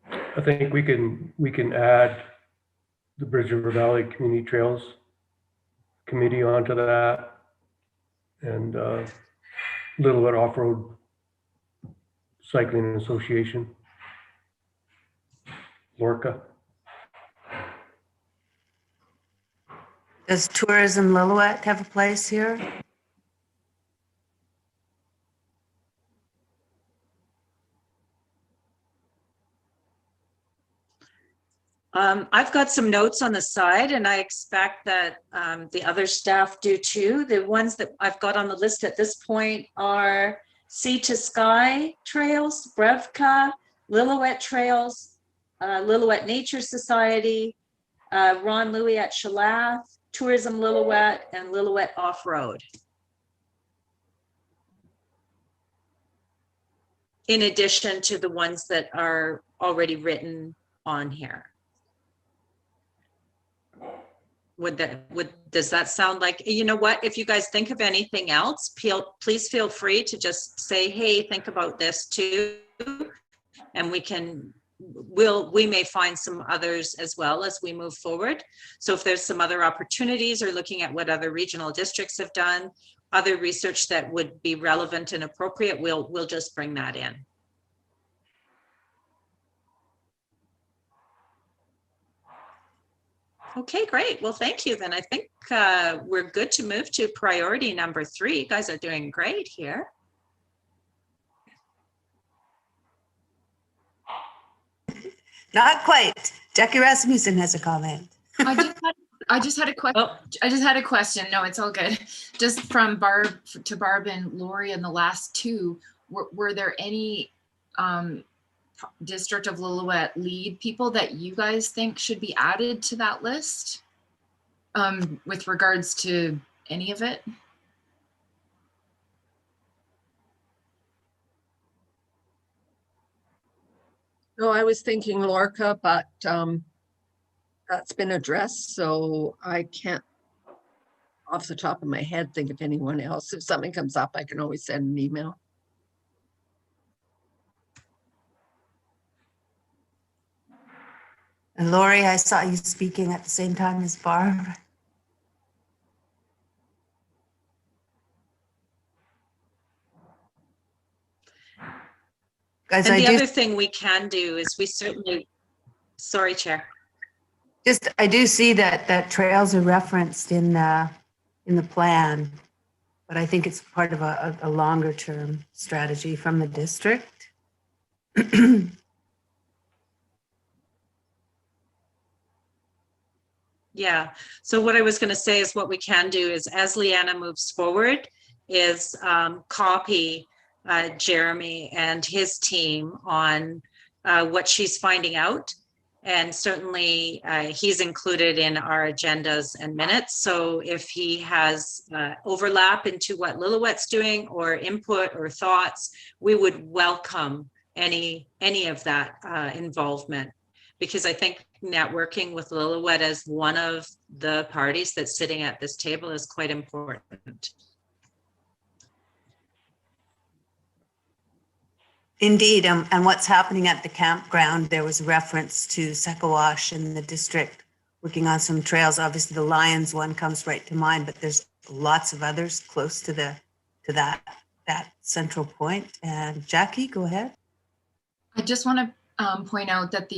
I think we can add the Bridge River Valley Community Trails Committee onto that, and Lillooet Off-Road Cycling Association, Lorca. Does Tourism Lillooet have a place here? I've got some notes on the side, and I expect that the other staff do too. The ones that I've got on the list at this point are Sea to Sky Trails, Brevka, Lillooet Trails, Lillooet Nature Society, Ron Louie at Shalath, Tourism Lillooet, and Lillooet Off-Road. In addition to the ones that are already written on here. does that sound like, you know what, if you guys think of anything else, please feel free to just say, hey, think about this too. And we may find some others as well as we move forward. So if there's some other opportunities or looking at what other regional districts have done, other research that would be relevant and appropriate, we'll just bring that in. Okay, great. Well, thank you. Then I think we're good to move to priority number 3. You guys are doing great here. Not quite. Jackie Rasmussen has a comment. I just had a question. Oh. I just had a question. No, it's all good. Just from Barb to Barb and Lori in the last 2, were there any District of Lillooet lead people that you guys think should be added to that list with regards to any of it? No, I was thinking Lorca, but that's been addressed, so I can't off the top of my head think of anyone else. If something comes up, I can always send an email. And Lori, I saw you speaking at the same time as Barb. Guys, And the other thing we can do is we certainly, sorry, Chair. I do see that trails are referenced in the plan, but I think it's part of a longer term strategy from the district. Yeah, so what I was going to say is what we can do is, as Leanna moves forward, is copy Jeremy and his team on what she's finding out. And certainly he's included in our agendas and minutes. So if he has overlap into what Lillooet's doing or input or thoughts, we would welcome any of that involvement. Because I think networking with Lillooet as one of the parties that's sitting at this table is quite important. Indeed, and what's happening at the campground, there was reference to Squamish in the district working on some trails. Obviously, the Lions one comes right to mind, but there's lots of others close to that central point. And Jackie, go ahead. I just want to point out that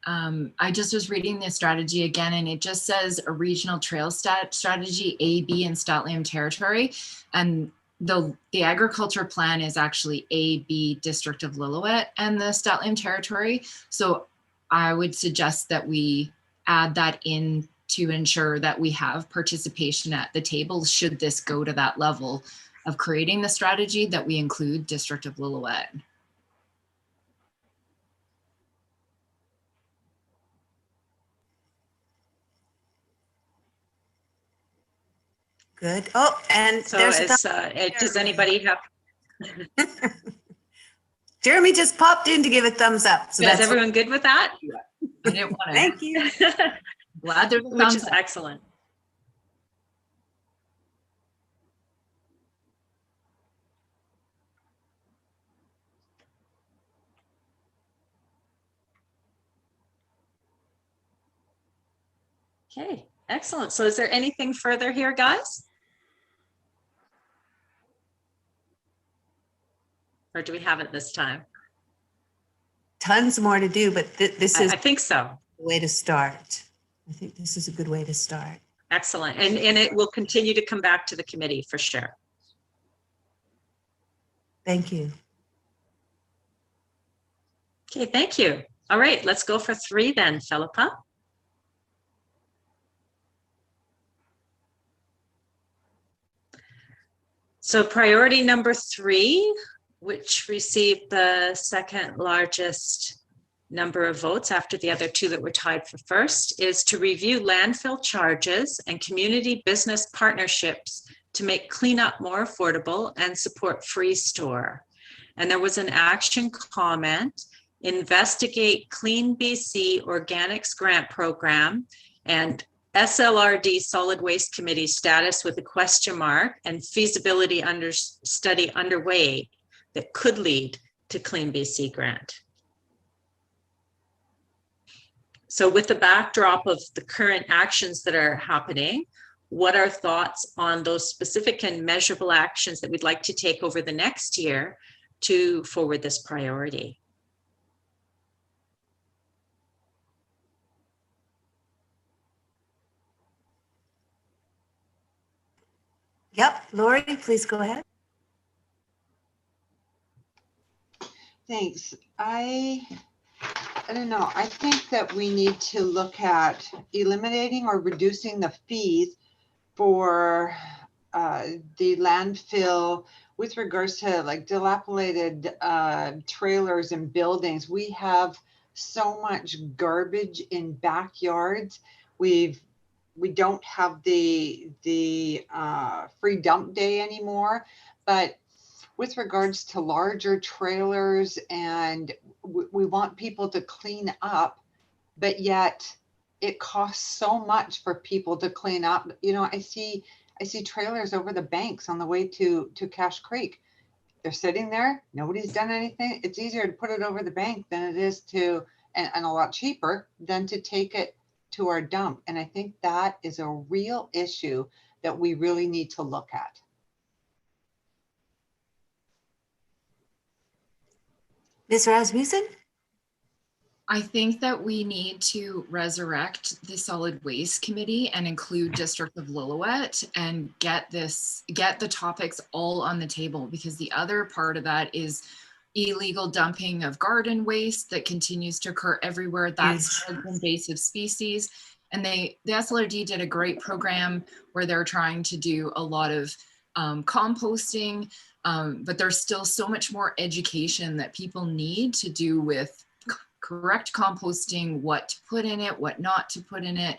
I just was reading the strategy again, and it just says a regional trail strategy, AB in Statland territory, and the agriculture plan is actually AB District of Lillooet and the Statland territory. So I would suggest that we add that in to ensure that we have participation at the table should this go to that level of creating the strategy, that we include District of Lillooet. Good. Oh, and So there's does anybody have? Jeremy just popped in to give a thumbs up. So Is everyone good with that? I didn't want to. Thank you. Glad there's a Which thumbs is up. excellent. Okay, excellent. So is there anything further here, guys? Or do we have it this time? Tons more to do, but this is I think so. the way to start. I think this is a good way to start. Excellent. And it will continue to come back to the committee for sure. Thank you. Okay, thank you. All right, let's go for 3 then, Philippa. So priority number 3, which received the second largest number of votes after the other 2 that were tied for first, is to review landfill charges and community business partnerships to make cleanup more affordable and support free store. And there was an action comment, investigate Clean BC Organics Grant Program and SLRD Solid Waste Committee status with a question mark and feasibility study underway that could lead to Clean BC grant. So with the backdrop of the current actions that are happening, what are thoughts on those specific and measurable actions that we'd like to take over the next year to forward this priority? Yep, Lori, please go ahead. Thanks. I don't know. I think that we need to look at eliminating or reducing the fees for the landfill with regards to like dilapidated trailers and buildings. We have so much garbage in backyards. We don't have the free dump day anymore, but with regards to larger trailers, and we want people to clean up, but yet it costs so much for people to clean up. You know, I see trailers over the banks on the way to Cache Creek. They're sitting there, nobody's done anything. It's easier to put it over the bank than it is to, and a lot cheaper than to take it to our dump. And I think that is a real issue that we really need to look at. Ms. Rasmussen? I think that we need to resurrect the solid waste committee and include District of Lillooet and get the topics all on the table, because the other part of that is illegal dumping of garden waste that continues to occur everywhere. That's an invasive species. And the SLRD did a great program where they're trying to do a lot of composting, but there's still so much more education that people need to do with correct composting, what to put in it, what not to put in it,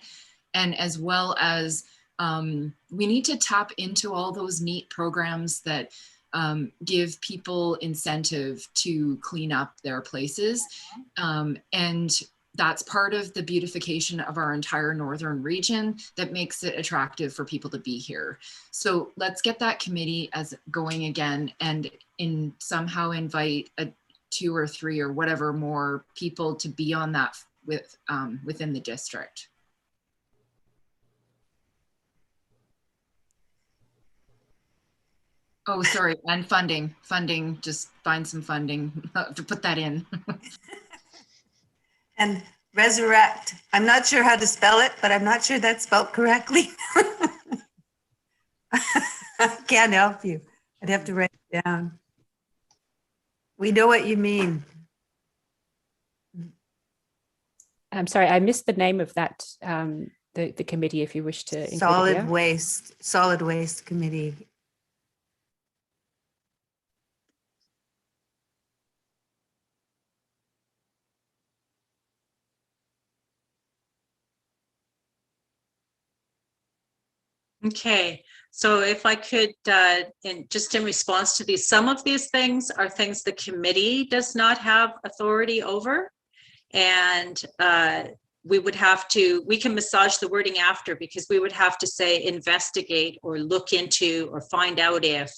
and as well as we need to tap into all those neat programs that give people incentive to clean up their places. And that's part of the beautification of our entire northern region that makes it attractive for people to be here. So let's get that committee as going again, and somehow invite 2 or 3 or whatever more people to be on that with within the district. Oh, sorry, and funding, just find some funding to put that in. And resurrect. I'm not sure how to spell it, but I'm not sure that's spelled correctly. I can't help you. I'd have to write it down. We know what you mean. I'm sorry, I missed the name of that, the committee, if you wish to include it here. Solid Waste Committee. Okay, so if I could, just in response to these, some of these things are things the committee does not have authority over. And we can massage the wording after, because we would have to say investigate or look into or find out if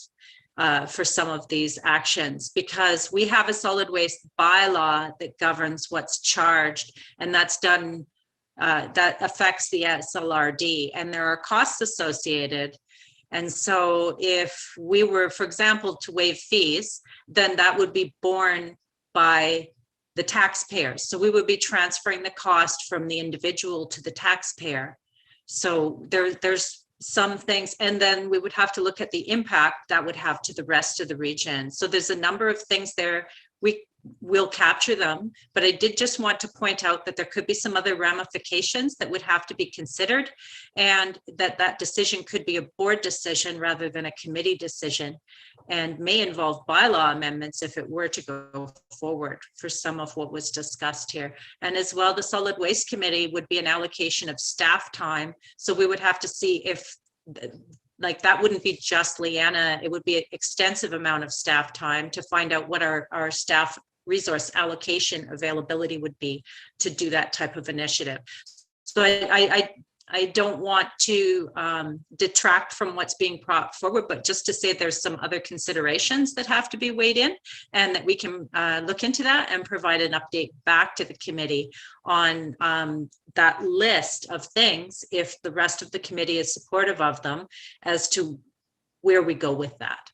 for some of these actions, because we have a solid waste bylaw that governs what's charged, and that's done that affects the SLRD, and there are costs associated. And so if we were, for example, to waive fees, then that would be borne by the taxpayers. So we would be transferring the cost from the individual to the taxpayer. So there's some things, and then we would have to look at the impact that would have to the rest of the region. So there's a number of things there. We'll capture them, but I did just want to point out that there could be some other ramifications that would have to be considered, and that decision could be a board decision rather than a committee decision, and may involve bylaw amendments if it were to go forward for some of what was discussed here. And as well, the Solid Waste Committee would be an allocation of staff time. So we would have to see if, like, that wouldn't be just Leanna, it would be an extensive amount of staff time to find out what our staff resource allocation availability would be to do that type of initiative. So I I don't want to detract from what's being brought forward, but just to say there's some other considerations that have to be weighed in, and that we can look into that and provide an update back to the committee on that list of things, if the rest of the committee is supportive of them, as to where we go with that.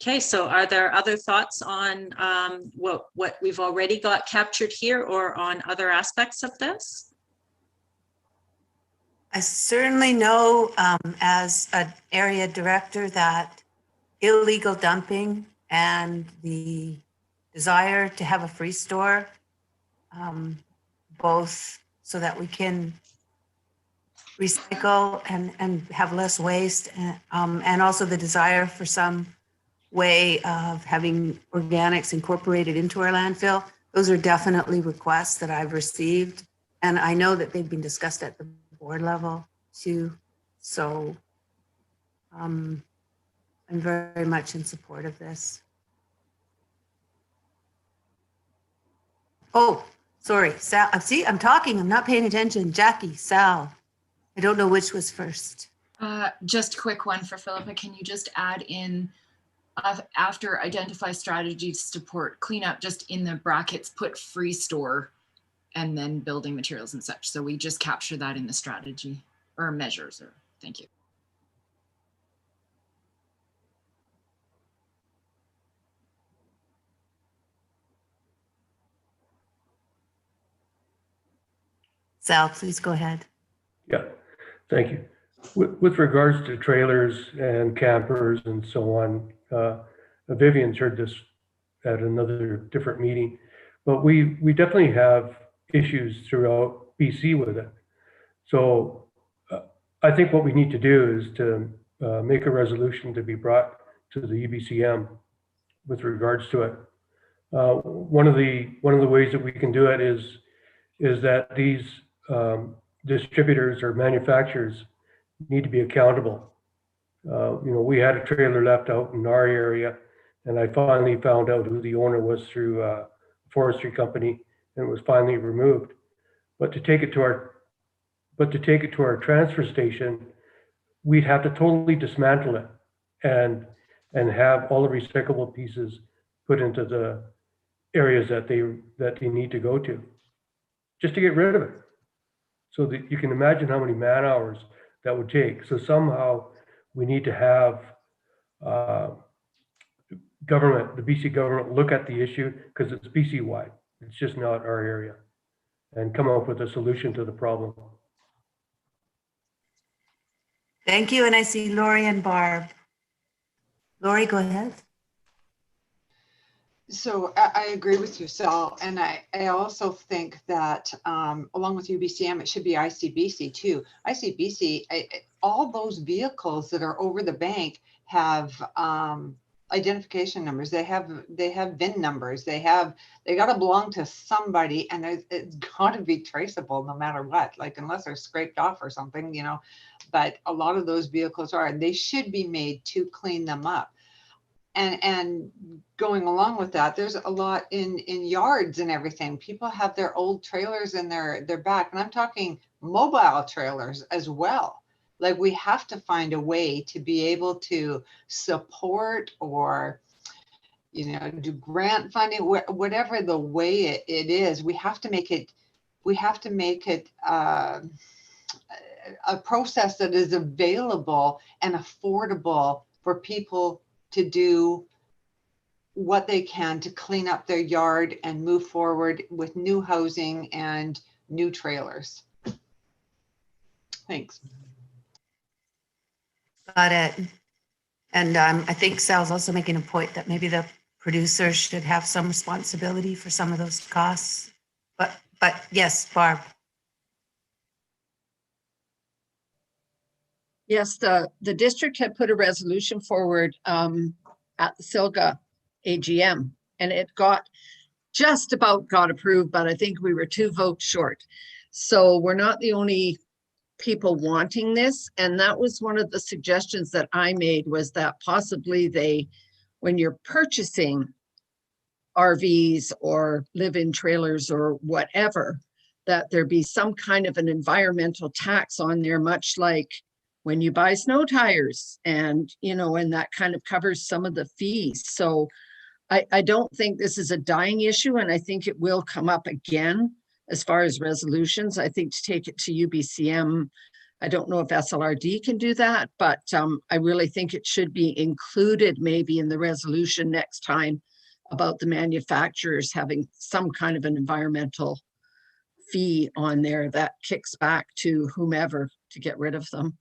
Okay, so are there other thoughts on what we've already got captured here, or on other aspects of this? I certainly know as an area director that illegal dumping and the desire to have a free store, both so that we can recycle and have less waste, and also the desire for some way of having organics incorporated into our landfill. Those are definitely requests that I've received. And I know that they've been discussed at the board level too. So I'm very much in support of this. Oh, sorry, Sal. See, I'm talking, I'm not paying attention. Jackie, Sal. I don't know which was first. Just a quick one for Philippa. Can you just add in after identify strategies to support cleanup, just in the brackets, put free store and then building materials and such. So we just capture that in the strategy or measures, or thank you. Sal, please go ahead. Yeah, thank you. With regards to trailers and campers and so on, Vivian's heard this at another different meeting, but we definitely have issues throughout BC with it. So I think what we need to do is to make a resolution to be brought to the EBCM with regards to it. One of the ways that we can do it is that these distributors or manufacturers need to be accountable. We had a trailer left out in our area, and I finally found out who the owner was through a forestry company, and it was finally removed. But to take it to our transfer station, we'd have to totally dismantle it and have all the recyclable pieces put into the areas that they need to go to, just to get rid of it. So that you can imagine how many man hours that would take. So somehow we need to have the BC government look at the issue, because it's BC wide. It's just not our area, and come up with a solution to the problem. Thank you. And I see Lori and Barb. Lori, go ahead. So I agree with you, Sal. And I also think that along with UBCM, it should be ICBC too. ICBC, all those vehicles that are over the bank have identification numbers. They have VIN numbers. They got to belong to somebody, and it's got to be traceable no matter what, like unless they're scraped off or something, but a lot of those vehicles are, and they should be made to clean them up. And going along with that, there's a lot in yards and everything. People have their old trailers in their back, and I'm talking mobile trailers as well. Like, we have to find a way to be able to support or, do grant funding, whatever the way it is. We have to make it a process that is available and affordable for people to do what they can to clean up their yard and move forward with new housing and new trailers. Thanks. Got it. And I think Sal's also making a point that maybe the producers should have some responsibility for some of those costs. But yes, Barb. Yes, the district had put a resolution forward at the Silga AGM, and it just about got approved, but I think we were 2 votes short. So we're not the only people wanting this. And that was one of the suggestions that I made, was that possibly when you're purchasing RVs or live-in trailers or whatever, that there be some kind of an environmental tax on there, much like when you buy snow tires, and, you know, and that kind of covers some of the fees. So I don't think this is a dying issue, and I think it will come up again as far as resolutions. I think to take it to UBCM, I don't know if SLRD can do that, but I really think it should be included maybe in the resolution next time about the manufacturers having some kind of an environmental fee on there that kicks back to whomever to get rid of them.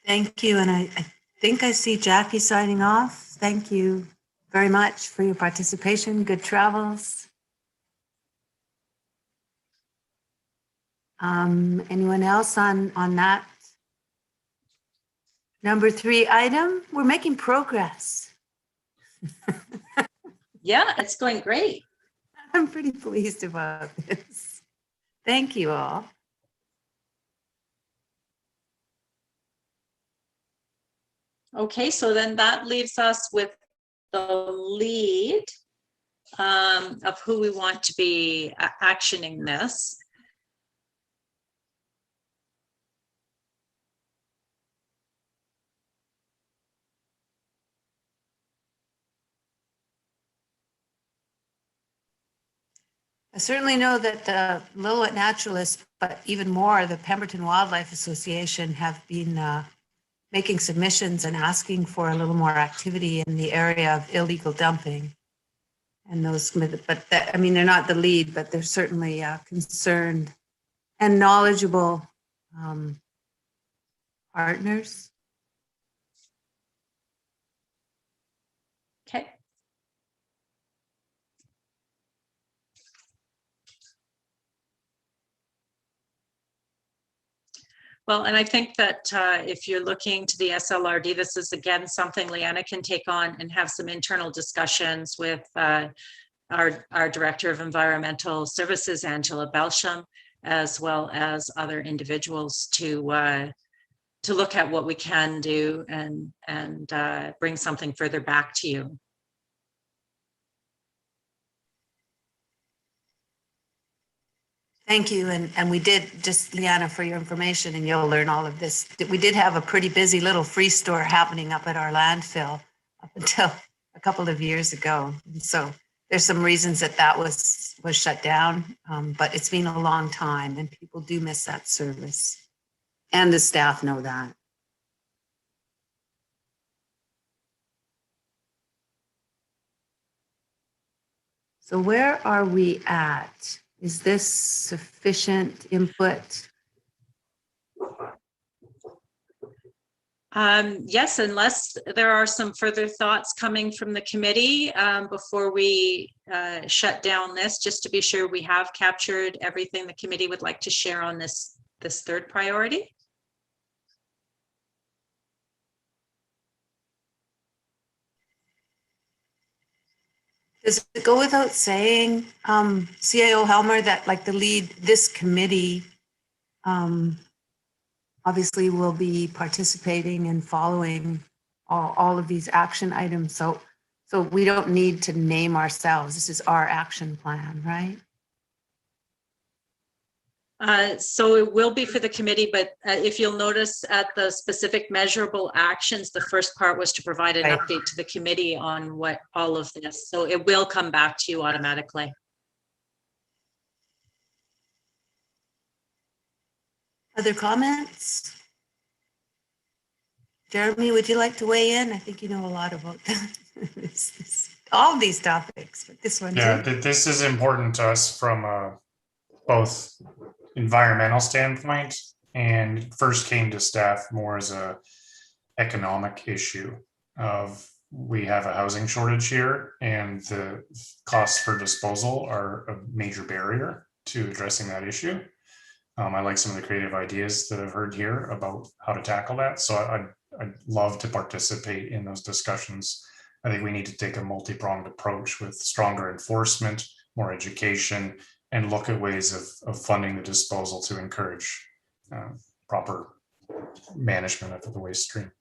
Thank you. And I think I see Jackie signing off. Thank you very much for your participation. Good travels. Anyone else on that? Number 3 item, we're making progress. Yeah, it's going great. I'm pretty pleased about this. Thank you all. Okay, so then that leaves us with the lead of who we want to be actioning this. I certainly know that the Lillooet Naturalists, but even more, the Pemberton Wildlife Association have been making submissions and asking for a little more activity in the area of illegal dumping. And those, but that, I mean, they're not the lead, but they're certainly concerned and knowledgeable partners. Okay. Well, and I think that if you're looking to the SLRD, this is again something Leanna can take on and have some internal discussions with our Director of Environmental Services, Angela Belsham, as well as other individuals to look at what we can do and bring something further back to you. Thank you. And we did, just Leanna, for your information, and you'll learn all of this. We did have a pretty busy little free store happening up at our landfill up until a couple of years ago. And so there's some reasons that was shut down, but it's been a long time and people do miss that service. And the staff know that. So where are we at? Is this sufficient input? Yes, unless there are some further thoughts coming from the committee before we shut down this, just to be sure we have captured everything the committee would like to share on this third priority. Does it go without saying, CAO Helmer, that like the lead, this committee obviously will be participating and following all of these action items. So we don't need to name ourselves. This is our action plan, right? So it will be for the committee, but if you'll notice at the specific measurable actions, the first part was to provide an update to the committee on what all of this. So it will come back to you automatically. Other comments? Jeremy, would you like to weigh in? I think you know a lot about all these topics, but this one Yeah, too. this is important to us from both environmental standpoint, and first came to staff more as a economic issue of we have a housing shortage here and the costs for disposal are a major barrier to addressing that issue. I like some of the creative ideas that I've heard here about how to tackle that. So I'd love to participate in those discussions. I think we need to take a multi-pronged approach with stronger enforcement, more education, and look at ways of funding the disposal to encourage proper management of the waste stream.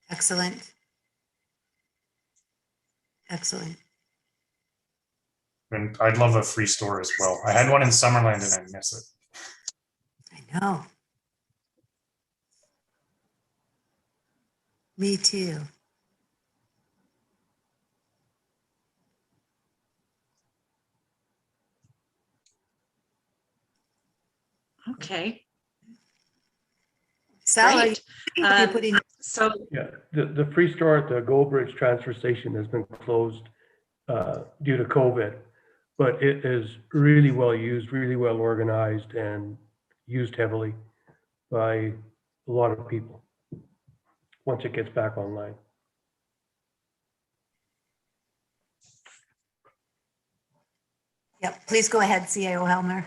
Excellent. Excellent. And I'd love a free store as well. I had one in Summerland and I miss it. I know. Me too. Okay, Sal, are you great. you're putting So Yeah, the free store at the Gold Bridge transfer station has been closed due to COVID, but it is really well used, really well organized, and used heavily by a lot of people once it gets back online. Yep, please go ahead, CAO Helmer.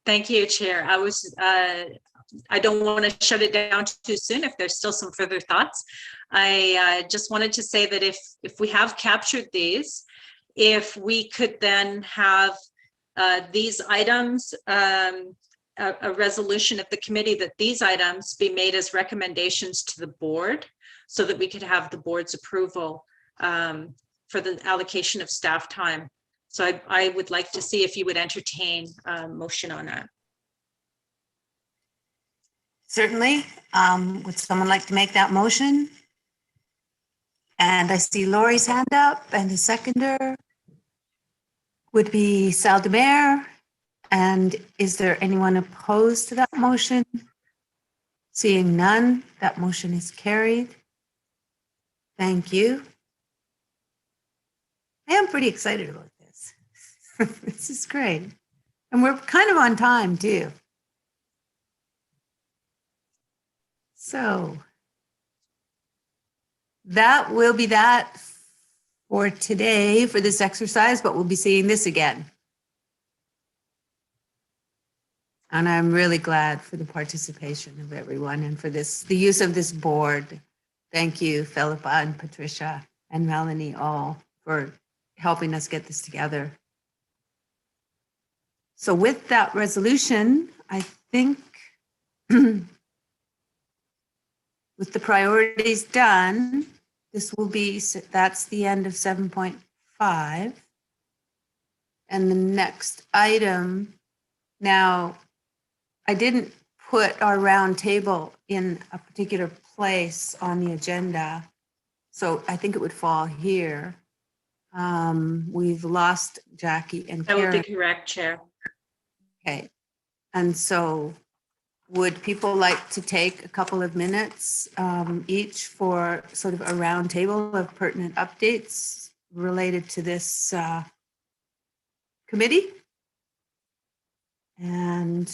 thank you, Chair. I don't want to shut it down too soon if there's still some further thoughts. I just wanted to say that if we have captured these, if we could then have these items, a resolution of the committee that these items be made as recommendations to the board so that we could have the board's approval for the allocation of staff time. So I would like to see if you would entertain a motion on that. Certainly. Would someone like to make that motion? And I see Lori's hand up, and the seconder would be Sal DeMare. And is there anyone opposed to that motion? Seeing none, that motion is carried. Thank you. I am pretty excited about this. This is great. And we're kind of on time too. So that will be that for today for this exercise, but we'll be seeing this again. And I'm really glad for the participation of everyone and for this, the use of this board. Thank you, Philippa and Patricia and Melanie, all for helping us get this together. So with that resolution, I think with the priorities done, this will be, that's the end of 7.5. And the next item, now, I didn't put our round table in a particular place on the agenda, so I think it would fall here. We've lost Jackie and That would Karen. be correct, Chair. Okay, and so would people like to take a couple of minutes each for sort of a round table of pertinent updates related to this committee? And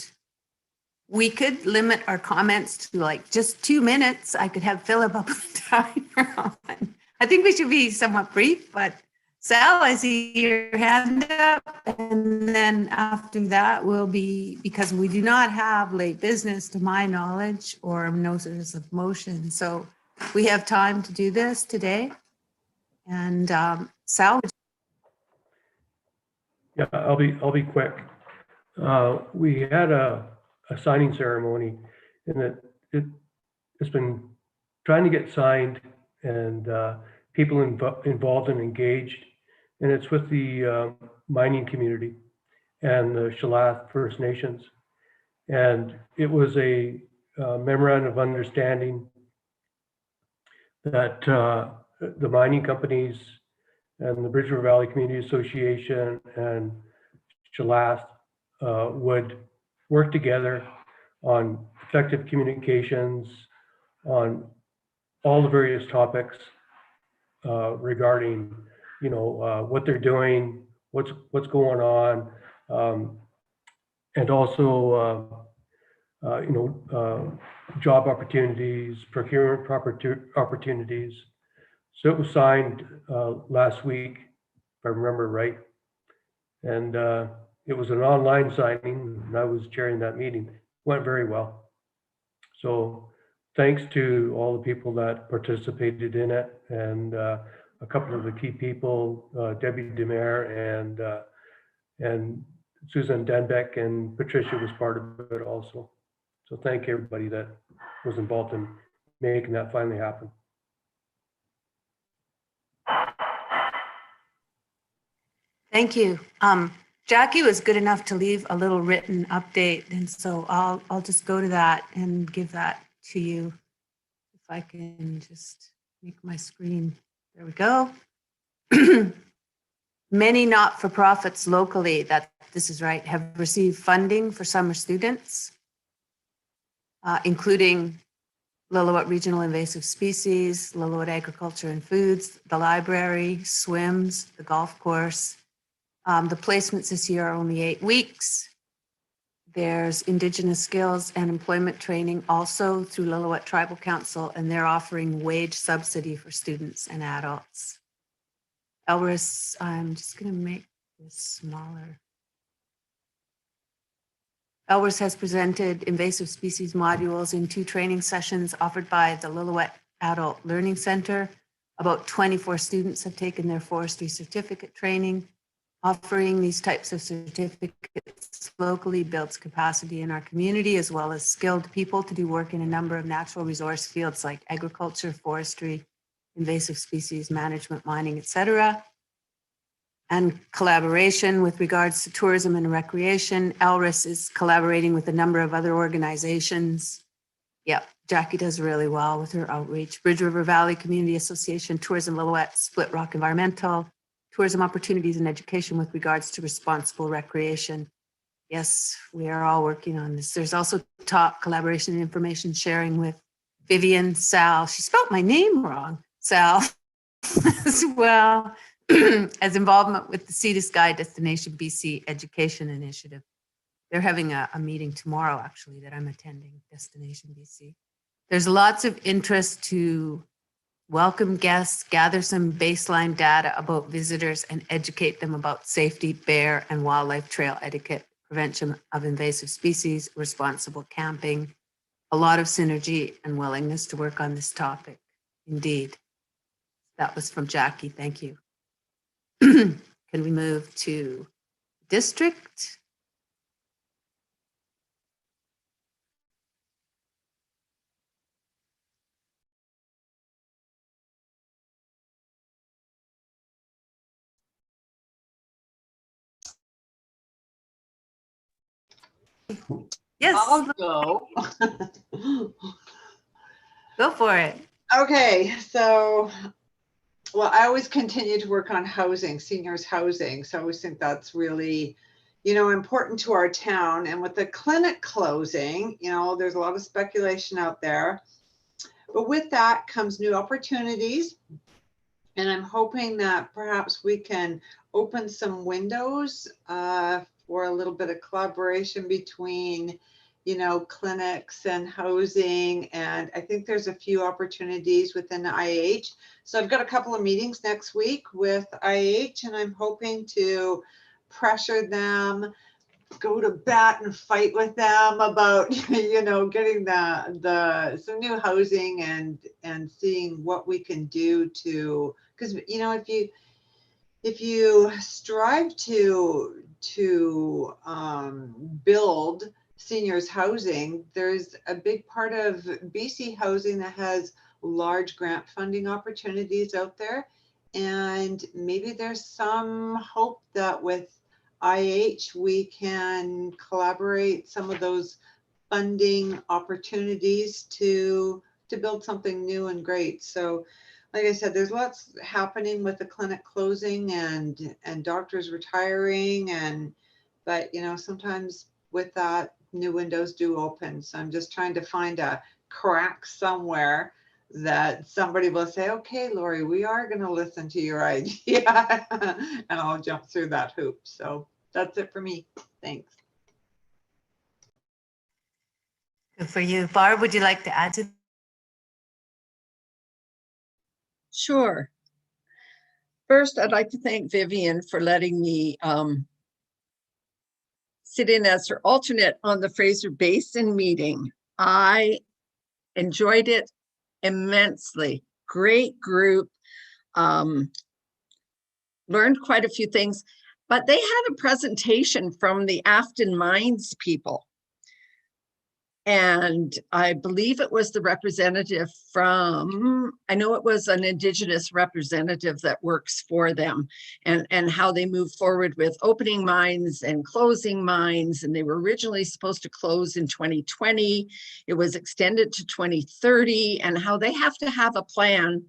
we could limit our comments to like just 2 minutes. I could have Philip up the timer on. I think we should be somewhat brief, but Sal, I see your hand up. And then after that will be, because we do not have late business to my knowledge or notice of motion. So we have time to do this today. And Sal, Yeah, I'll be quick. We had a signing ceremony, and it's been trying to get signed and people involved and engaged, and it's with the mining community and the Shalath First Nations. And it was a memorandum of understanding that the mining companies and the Bridge River Valley Community Association and Shalath would work together on effective communications on all the various topics regarding, what they're doing, what's going on, and also, job opportunities, procurement opportunities. So it was signed last week, if I remember right. And it was an online signing, and I was chairing that meeting. Went very well. So thanks to all the people that participated in it, and a couple of the key people, Debbie Demare and Susan Denbeck, and Patricia was part of it also. So thank everybody that was involved in making that finally happen. Thank you. Jackie was good enough to leave a little written update, and so I'll just go to that and give that to you. If I can just make my screen, there we go. Many not-for-profits locally, this is right, have received funding for summer students, including Lillooet Regional Invasive Species, Lillooet Agriculture and Foods, the library, swims, the golf course. The placements this year are only 8 weeks. There's Indigenous skills and employment training also through Lillooet Tribal Council, and they're offering wage subsidy for students and adults. Elris, I'm just going to make this smaller. Elris has presented invasive species modules in 2 training sessions offered by the Lillooet Adult Learning Center. About 24 students have taken their forestry certificate training. Offering these types of certificates locally builds capacity in our community, as well as skilled people to do work in a number of natural resource fields like agriculture, forestry, invasive species management, mining, etc. And collaboration with regards to tourism and recreation. Elris is collaborating with a number of other organizations. Yep, Jackie does really well with her outreach. Bridge River Valley Community Association, Tourism Lillooet, Split Rock Environmental, tourism opportunities and education with regards to responsible recreation. Yes, we are all working on this. There's also top collaboration and information sharing with Vivian, Sal. She spelled my name wrong, Sal, as well as involvement with the Sea to Sky Destination BC Education Initiative. They're having a meeting tomorrow, actually, that I'm attending, Destination BC. There's lots of interest to welcome guests, gather some baseline data about visitors, and educate them about safety, bear, and wildlife trail etiquette, prevention of invasive species, responsible camping. A lot of synergy and willingness to work on this topic. Indeed. That was from Jackie. Thank you. Can we move to district? Yes. I'll go. Go for it. Okay, so, well, I always continue to work on housing, seniors housing. So I always think that's really, important to our town. And with the clinic closing, there's a lot of speculation out there. But with that comes new opportunities. And I'm hoping that perhaps we can open some windows for a little bit of collaboration between, clinics and housing. And I think there's a few opportunities within the IH. So I've got a couple of meetings next week with IH, and I'm hoping to pressure them, go to bat and fight with them about, getting some new housing and seeing what we can do to, because, if you strive to build seniors housing, there's a big part of BC housing that has large grant funding opportunities out there. And maybe there's some hope that with IH, we can collaborate some of those funding opportunities to build something new and great. So like I said, there's lots happening with the clinic closing and doctors retiring, but sometimes with that, new windows do open. So I'm just trying to find a crack somewhere that somebody will say, okay, Lori, we are going to listen to your idea, and I'll jump through that hoop. So that's it for me. Thanks. Good for you. Barb, would you like to add to? Sure. First, I'd like to thank Vivian for letting me sit in as her alternate on the Fraser Basin meeting. I enjoyed it immensely. Great group. Learned quite a few things, but they had a presentation from the Afton Mines people. And I believe it was the representative from, I know it was an Indigenous representative that works for them, and how they move forward with opening mines and closing mines. And they were originally supposed to close in 2020. It was extended to 2030, and how they have to have a plan.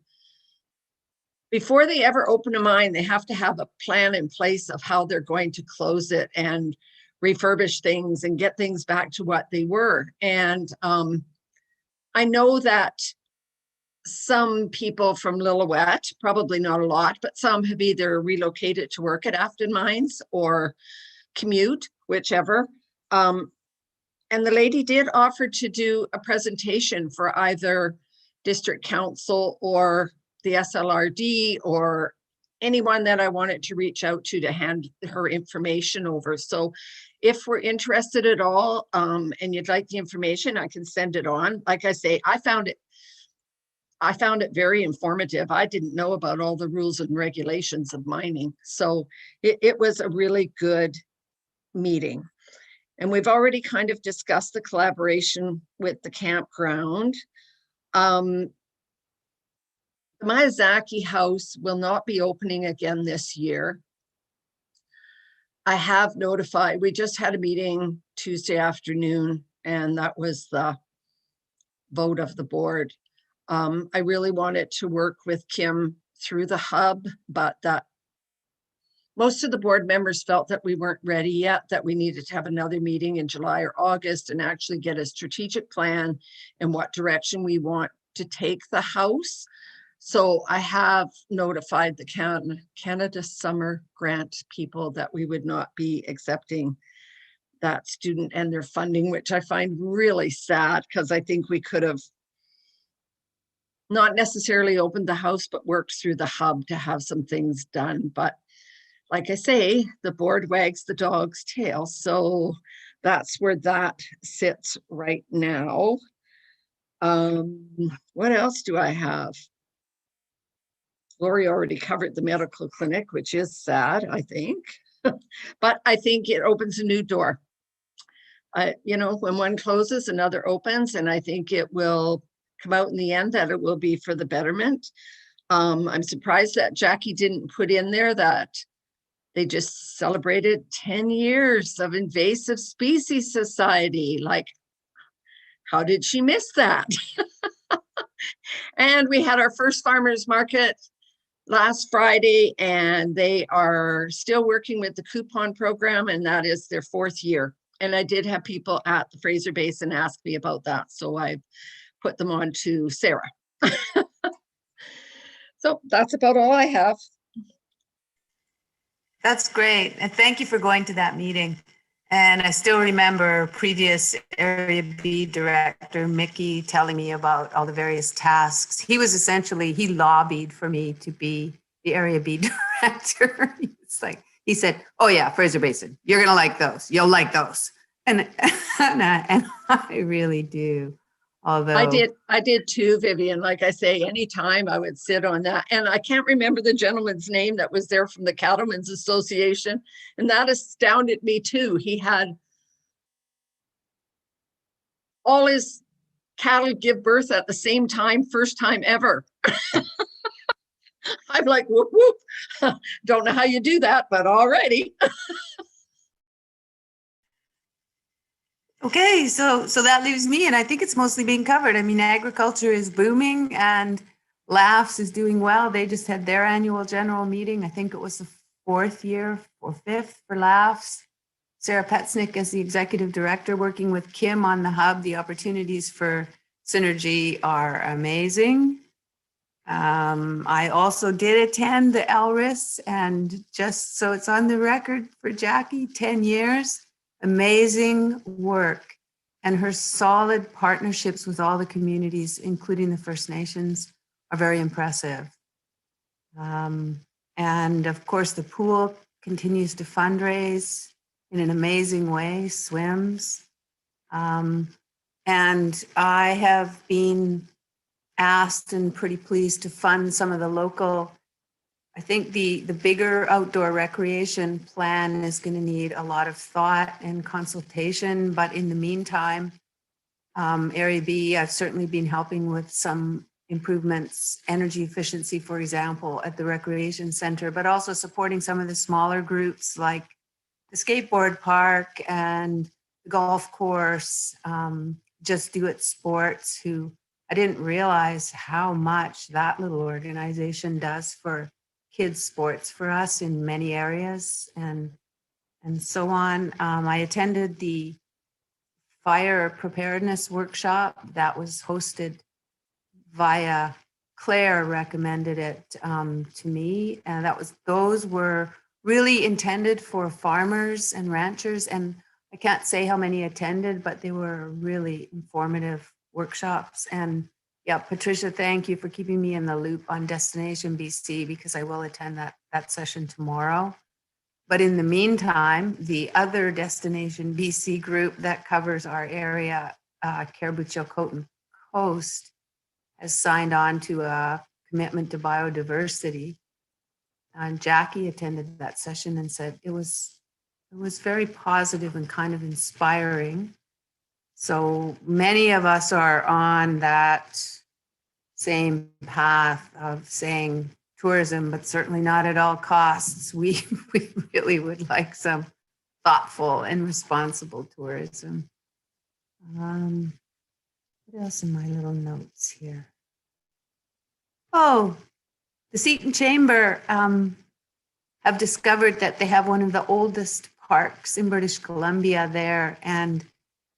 Before they ever open a mine, they have to have a plan in place of how they're going to close it and refurbish things and get things back to what they were. And I know that some people from Lillooet, probably not a lot, but some have either relocated to work at Afton Mines or commute, whichever. And the lady did offer to do a presentation for either district council or the SLRD or anyone that I wanted to reach out to hand her information over. So if we're interested at all, and you'd like the information, I can send it on. Like I say, I found it very informative. I didn't know about all the rules and regulations of mining. So it was a really good meeting. And we've already kind of discussed the collaboration with the campground. The Miyazaki House will not be opening again this year. I have notified, we just had a meeting Tuesday afternoon, and that was the vote of the board. I really wanted to work with Kim through the hub, but that most of the board members felt that we weren't ready yet, that we needed to have another meeting in July or August and actually get a strategic plan and what direction we want to take the house. So I have notified the Canada Summer Grant people that we would not be accepting that student and their funding, which I find really sad, because I think we could have not necessarily opened the house, but worked through the hub to have some things done. But like I say, the board wags the dog's tail. So that's where that sits right now. What else do I have? Lori already covered the medical clinic, which is sad, I think. But I think it opens a new door. You know, when one closes, another opens, and I think it will come out in the end that it will be for the betterment. I'm surprised that Jackie didn't put in there that they just celebrated 10 years of Invasive Species Society. Like, how did she miss that? And we had our first farmers market last Friday, and they are still working with the coupon program, and that is their 4th year. And I did have people at the Fraser Basin ask me about that, so I've put them on to Sarah. So that's about all I have. That's great. And thank you for going to that meeting. And I still remember previous Area B director, Mickey, telling me about all the various tasks. He was essentially, he lobbied for me to be the Area B director. It's like, he said, oh yeah, Fraser Basin, you're going to like those. You'll like those. And I really do. Although I did too, Vivian. Like I say, anytime I would sit on that. And I can't remember the gentleman's name that was there from the Cattlemen's Association. And that astounded me too. He had all his cattle give birth at the same time, first time ever. I'm like, whoop, whoop. Don't know how you do that, but alrighty. okay, so that leaves me, and I think it's mostly being covered. I mean, agriculture is booming, and LAFS is doing well. They just had their annual general meeting. I think it was the 4th year or 5th for LAFS. Sarah Petznick is the executive director, working with Kim on the hub. The opportunities for synergy are amazing. I also did attend the LRIS, and just so it's on the record for Jackie, 10 years. Amazing work, and her solid partnerships with all the communities, including the First Nations, are very impressive. And of course, the pool continues to fundraise in an amazing way, swims. And I have been asked and pretty pleased to fund some of the local. I think the bigger outdoor recreation plan is going to need a lot of thought and consultation, but in the meantime, Area B, I've certainly been helping with some improvements, energy efficiency, for example, at the recreation center, but also supporting some of the smaller groups like the skateboard park and the golf course, Just Do It Sports, who I didn't realize how much that little organization does for kids sports for us in many areas and so on. I attended the fire preparedness workshop that was hosted via Claire recommended it to me, and those were really intended for farmers and ranchers, and I can't say how many attended, but they were really informative workshops. And yeah, Patricia, thank you for keeping me in the loop on Destination BC, because I will attend that session tomorrow. But in the meantime, the other Destination BC group that covers our area, Caribou-Chilcotin Coast, has signed on to a commitment to biodiversity. And Jackie attended that session and said it was very positive and kind of inspiring. So many of us are on that same path of saying tourism, but certainly not at all costs. We really would like some thoughtful and responsible tourism. What else in my little notes here? Oh, the Seton Chamber have discovered that they have one of the oldest parks in British Columbia there, and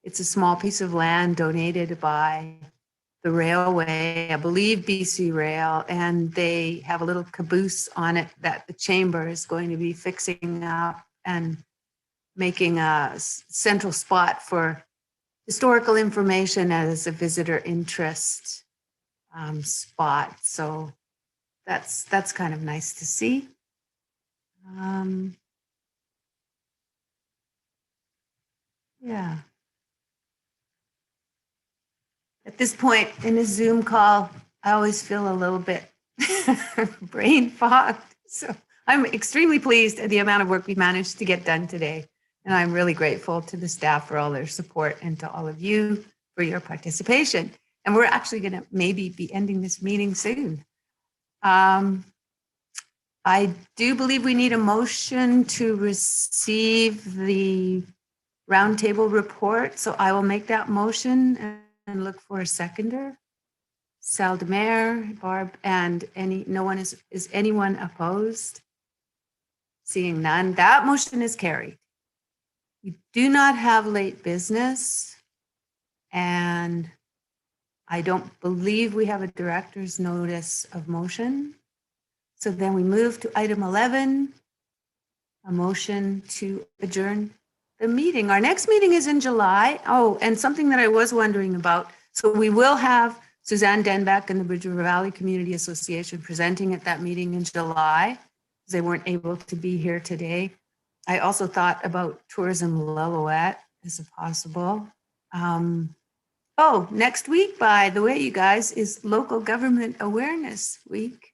it's a small piece of land donated by the railway, I believe BC Rail, and they have a little caboose on it that the chamber is going to be fixing up and making a central spot for historical information as a visitor interest spot. So that's kind of nice to see. Yeah. At this point in a Zoom call, I always feel a little bit brain fogged. So I'm extremely pleased at the amount of work we managed to get done today. And I'm really grateful to the staff for all their support and to all of you for your participation. And we're actually going to maybe be ending this meeting soon. I do believe we need a motion to receive the roundtable report. So I will make that motion and look for a seconder. Sal DeMare, Barb, and is anyone opposed? Seeing none, that motion is carried. We do not have late business, and I don't believe we have a director's notice of motion. So then we move to item 11, a motion to adjourn the meeting. Our next meeting is in July. Oh, and something that I was wondering about. So we will have Suzanne Denbeck and the Bridge River Valley Community Association presenting at that meeting in July. They weren't able to be here today. I also thought about Tourism-Lillooet as a possible. Oh, next week, by the way, you guys, is Local Government Awareness Week.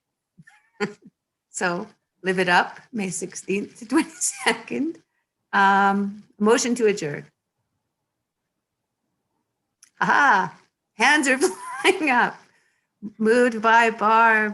So live it up, May 16th to 22nd. Motion to adjourn. Aha, hands are flying up. Moved by Barb,